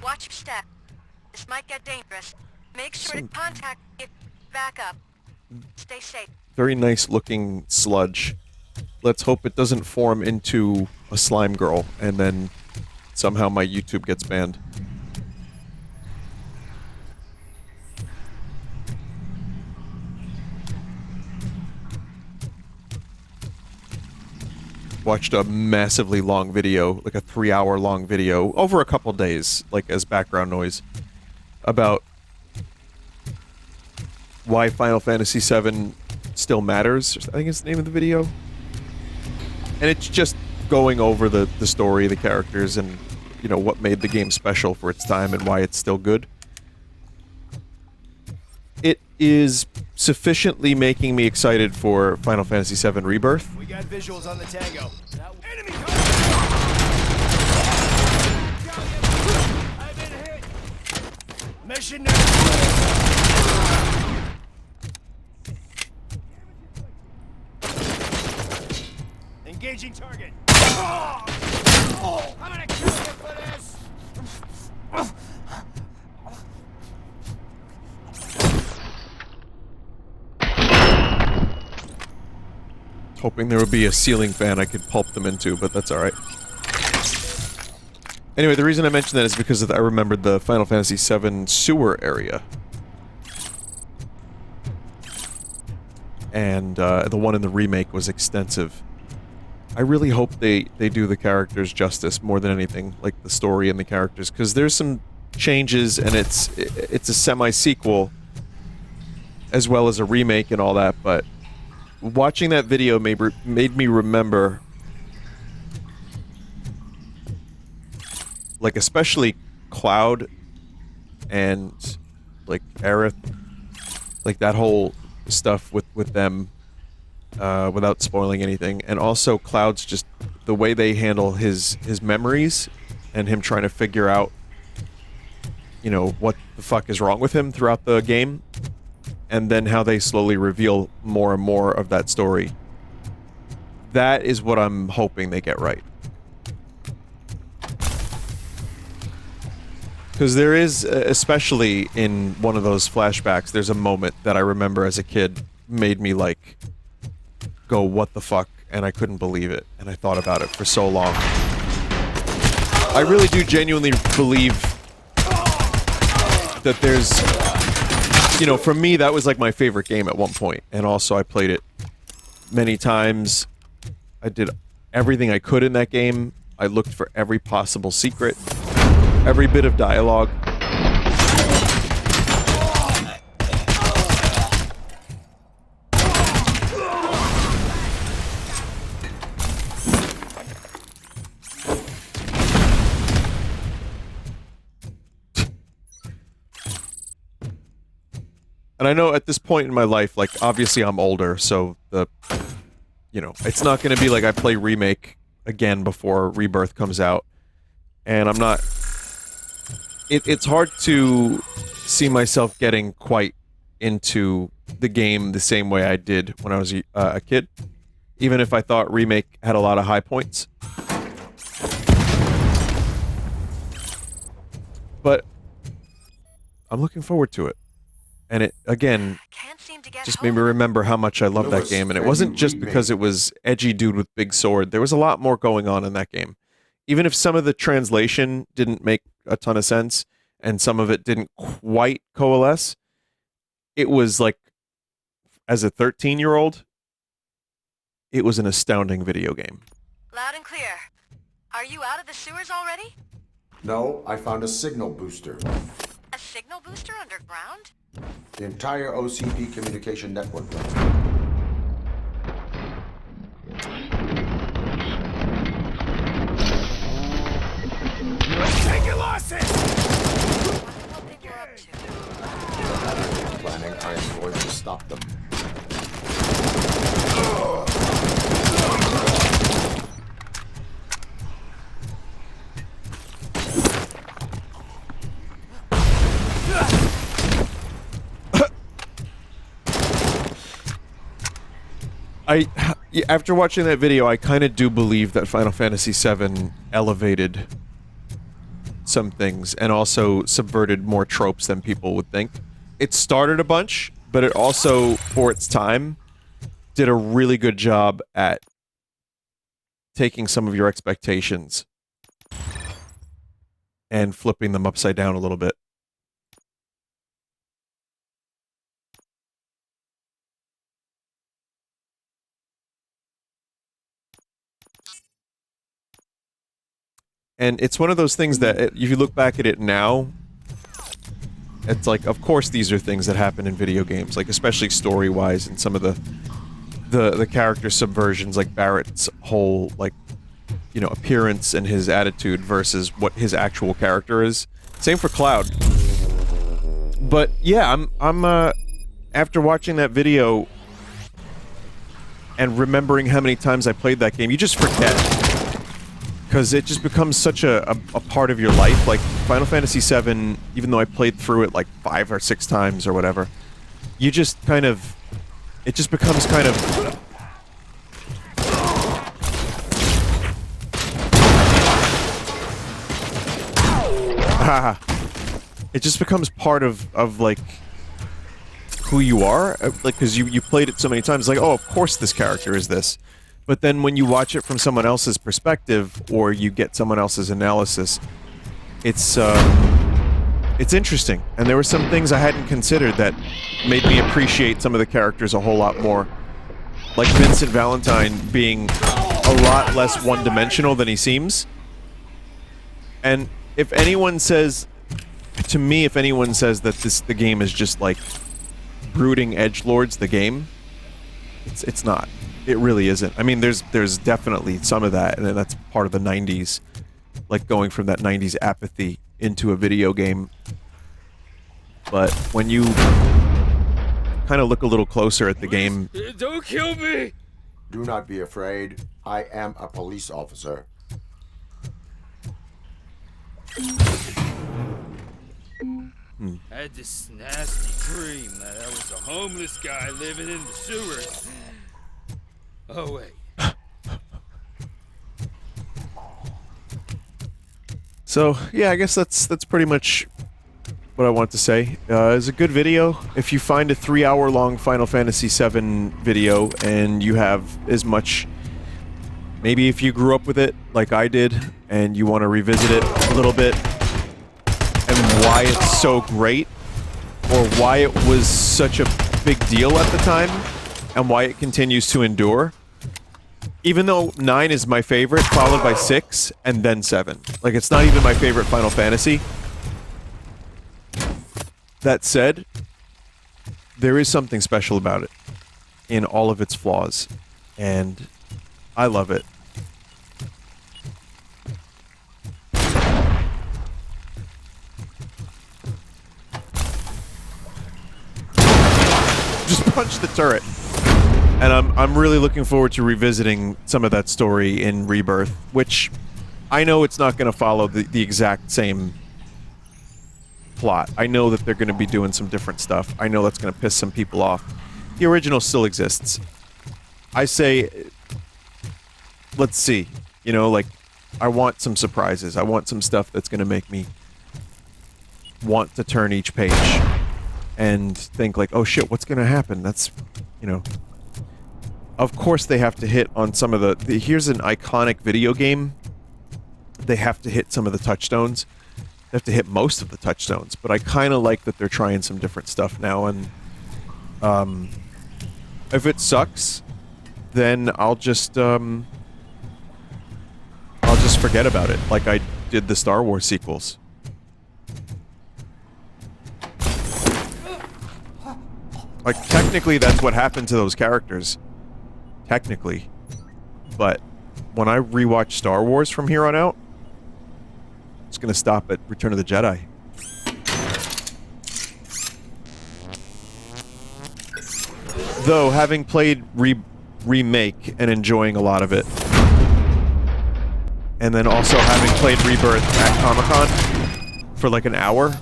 Watch your step. This might get dangerous. Make sure to contact me if back up. Stay safe. Very nice looking sludge. Let's hope it doesn't form into a slime girl and then somehow my YouTube gets banned. Watched a massively long video, like a 3-hour long video, over a couple days, like as background noise, about why Final Fantasy VII still matters. I think it's the name of the video. And it's just going over the story, the characters, and, you know, what made the game special for its time and why it's still good. It is sufficiently making me excited for Final Fantasy VII Rebirth. We got visuals on the Tango. Enemy I've been hit. Mission engaging target. I'm gonna kill you for this. Hoping there would be a ceiling fan I could pulp them into, but that's alright. Anyway, the reason I mentioned that is because I remembered the Final Fantasy VII sewer area. And the one in the remake was extensive. I really hope they do the characters justice more than anything, like the story and the characters, because there's some changes and it's a semi-sequel as well as a remake and all that, but watching that video made me remember, like, especially Cloud and, like, Aerith, like, that whole stuff with them, without spoiling anything, and also Cloud's just, the way they handle his memories, and him trying to figure out, you know, what the fuck is wrong with him throughout the game, and then how they slowly reveal more and more of that story. That is what I'm hoping they get right. Because there is, especially in one of those flashbacks, there's a moment that I remember as a kid made me, like, go, what the fuck? And I couldn't believe it. And I thought about it for so long. I really do genuinely believe that there's... You know, for me, that was like my favorite game at one point, and also I played it many times. I did everything I could in that game. I looked for every possible secret, every bit of dialogue. And I know at this point in my life, like, obviously I'm older, so you know, it's not going to be like I play Remake again before Rebirth comes out. And I'm not... It's hard to see myself getting quite into the game the same way I did when I was a kid. Even if I thought Remake had a lot of high points. But I'm looking forward to it. And it, again, just made me remember how much I loved that game. And it wasn't just because it was edgy dude with big sword. There was a lot more going on in that game. Even if some of the translation didn't make a ton of sense, and some of it didn't quite coalesce, it was like, as a 13-year-old, it was an astounding video game. Loud and clear. Are you out of the sewers already? No, I found a signal booster. A signal booster underground? The entire OCP communication network. Take your losses! Planning, I am going to stop them. After watching that video, I kind of do believe that Final Fantasy VII elevated some things and also subverted more tropes than people would think. It started a bunch, but it also, for its time, did a really good job at taking some of your expectations and flipping them upside down a little bit. And it's one of those things that, if you look back at it now, it's like, of course these are things that happen in video games, like especially story-wise, and some of the character subversions, like Barrett's whole, like, you know, appearance and his attitude versus what his actual character is. Same for Cloud. But yeah, I'm after watching that video and remembering how many times I played that game, you just forget. Because it just becomes such a part of your life. Like, Final Fantasy VII, even though I played through it like 5 or 6 times or whatever, you just kind of... It just becomes kind of... It just becomes part of like, who you are. Like, because you played it so many times, like, oh, of course this character is this. But then when you watch it from someone else's perspective, or you get someone else's analysis, it's interesting. And there were some things I hadn't considered that made me appreciate some of the characters a whole lot more. Like Vincent Valentine being a lot less one-dimensional than he seems. And if anyone says, to me, if anyone says that the game is just like brooding edgelords, the game, it's not. It really isn't. I mean, there's definitely some of that, and that's part of the 90s. Like, going from that 90s apathy into a video game. But when you kind of look a little closer at the game... Don't kill me! Do not be afraid. I am a police officer. Had this nasty dream that I was a homeless guy living in the sewers. Oh, wait. So, yeah, I guess that's pretty much what I want to say. It's a good video. If you find a 3-hour-long Final Fantasy VII video and you have as much... Maybe if you grew up with it, like I did, and you want to revisit it a little bit, and why it's so great, or why it was such a big deal at the time, and why it continues to endure. Even though 9 is my favorite, followed by 6, and then 7. Like, it's not even my favorite Final Fantasy. That said, there is something special about it, in all of its flaws, and I love it. Just punch the turret. And I'm really looking forward to revisiting some of that story in Rebirth, which I know it's not going to follow the exact same plot. I know that they're going to be doing some different stuff. I know that's going to piss some people off. The original still exists. I say, let's see. You know, like, I want some surprises. I want some stuff that's going to make me want to turn each page and think like, oh shit, what's going to happen? That's, you know... Of course they have to hit on some of the... Here's an iconic video game. They have to hit some of the touchstones. They have to hit most of the touchstones. But I kind of like that they're trying some different stuff now. And if it sucks, then I'll just forget about it, like I did the Star Wars sequels. Like, technically that's what happened to those characters. Technically. But when I rewatch Star Wars from here on out, it's gonna stop at Return of the Jedi. Though, having played Remake and enjoying a lot of it, and then also having played Rebirth at Comic-Con for like an hour,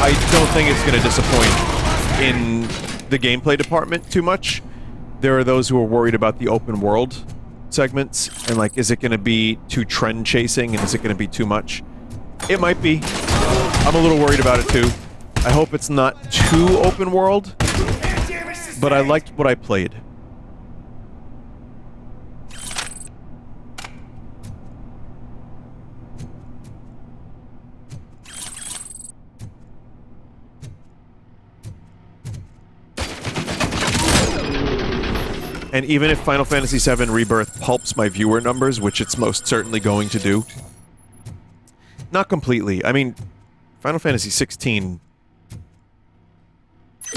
I don't think it's gonna disappoint in the gameplay department too much. there are those who are worried about the open world segments and like, is it going to be too trend chasing and is it going to be too much? It might be. I'm a little worried about it too. I hope it's not too open world, but I liked what I played. And even if Final Fantasy VII Rebirth pulps my viewer numbers, which it's most certainly going to do, not completely. I mean, Final Fantasy 16,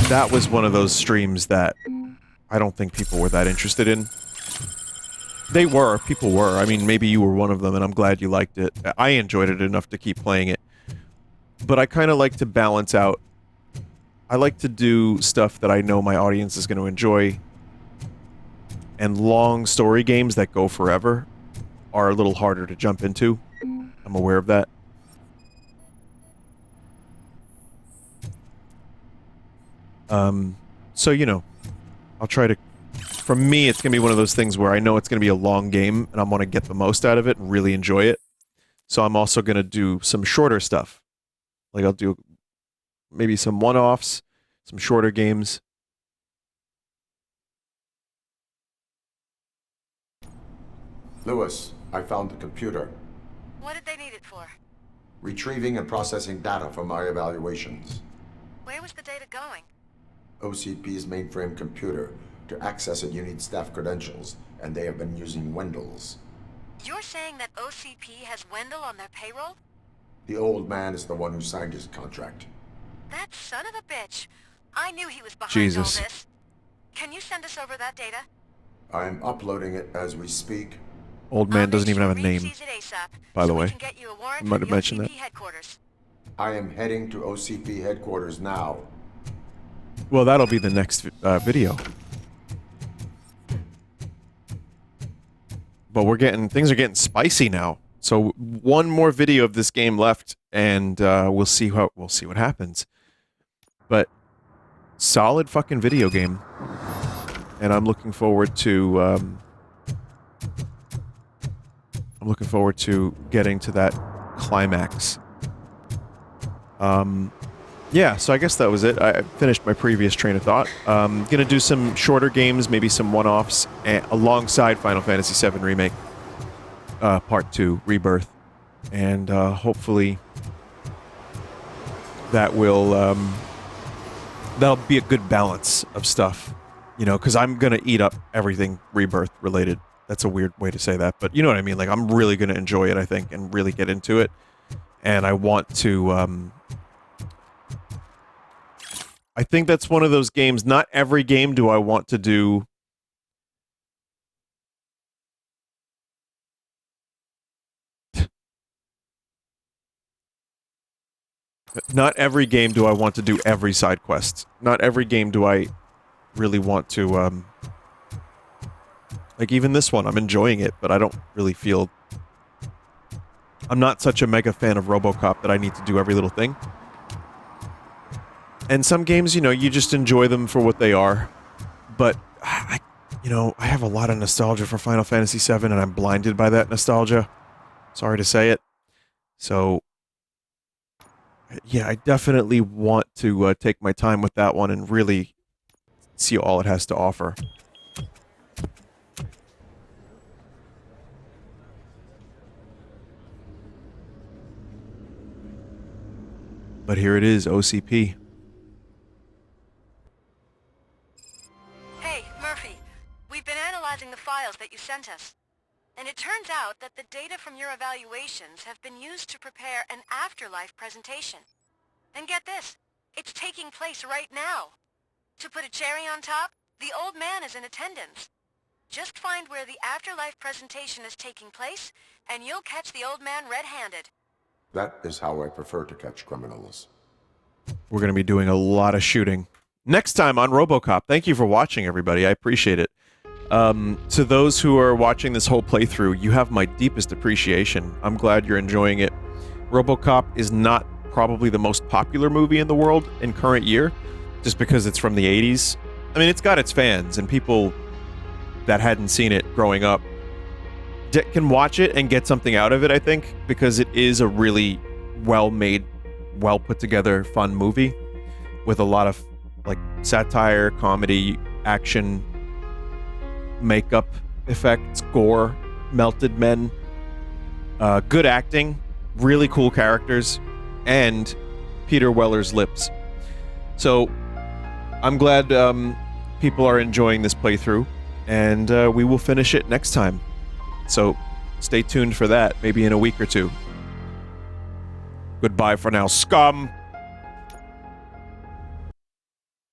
that was one of those streams that I don't think people were that interested in. They were. People were. I mean, maybe you were one of them, and I'm glad you liked it. I enjoyed it enough to keep playing it. But I kind of like to balance out. I like to do stuff that I know my audience is going to enjoy. And long story games that go forever are a little harder to jump into. I'm aware of that. So, you know, I'll try to... For me, it's going to be one of those things where I know it's going to be a long game, and I want to get the most out of it and really enjoy it. So I'm also going to do some shorter stuff. Like, I'll do maybe some one-offs, some shorter games. Lewis, I found the computer. What did they need it for? Retrieving and processing data from my evaluations. Where was the data going? OCP's mainframe computer. To access it, you need staff credentials, and they have been using Wendell's. You're saying that OCP has Wendell on their payroll? The old man is the one who signed his contract. That son of a bitch. I knew he was behind Jesus. all this. Can you send us over that data? I'm uploading it as we speak. Old man doesn't even have a name, by the way. I might have mentioned that. I am heading to OCP headquarters now. Well, that'll be the next video. But things are getting spicy now. So one more video of this game left, and we'll see what happens. But solid fucking video game, and I'm looking forward to getting to that climax. Yeah, so I guess that was it. I finished my previous train of thought. Gonna do some shorter games, maybe some one-offs, alongside Final Fantasy VII Remake, Part 2, Rebirth. And hopefully that will, that'll be a good balance of stuff. You know, because I'm gonna eat up everything Rebirth related. That's a weird way to say that, but you know what I mean? Like, I'm really gonna enjoy it, I think, and really get into it. And I want to, I think that's one of those games. Not every game do I want to do. Not every game do I want to do every side quest. Not every game do I really want to, like, even this one, I'm enjoying it, but I don't really feel... I'm not such a mega fan of RoboCop that I need to do every little thing. And some games, you know, you just enjoy them for what they are. But, I have a lot of nostalgia for Final Fantasy VII, and I'm blinded by that nostalgia. Sorry to say it. So, yeah, I definitely want to take my time with that one and really see all it has to offer. But here it is, OCP. Hey, Murphy. We've been analyzing the files that you sent us. And it turns out that the data from your evaluations have been used to prepare an afterlife presentation. And get this, it's taking place right now. To put a cherry on top, the old man is in attendance. Just find where the afterlife presentation is taking place, and you'll catch the old man red-handed. That is how I prefer to catch criminals. We're going to be doing a lot of shooting. Next time on RoboCop. Thank you for watching, everybody. I appreciate it. To those who are watching this whole playthrough, you have my deepest appreciation. I'm glad you're enjoying it. RoboCop is not probably the most popular movie in the world in current year, just because it's from the 80s. I mean, it's got its fans, and people that hadn't seen it growing up can watch it and get something out of it, I think, because it is a really well-made, well-put-together, fun movie with a lot of like satire, comedy, action, makeup effects, gore, melted men, good acting, really cool characters, and Peter Weller's lips. So I'm glad people are enjoying this playthrough, and we will finish it next time. So stay tuned for that, maybe in a week or two. Goodbye for now, scum!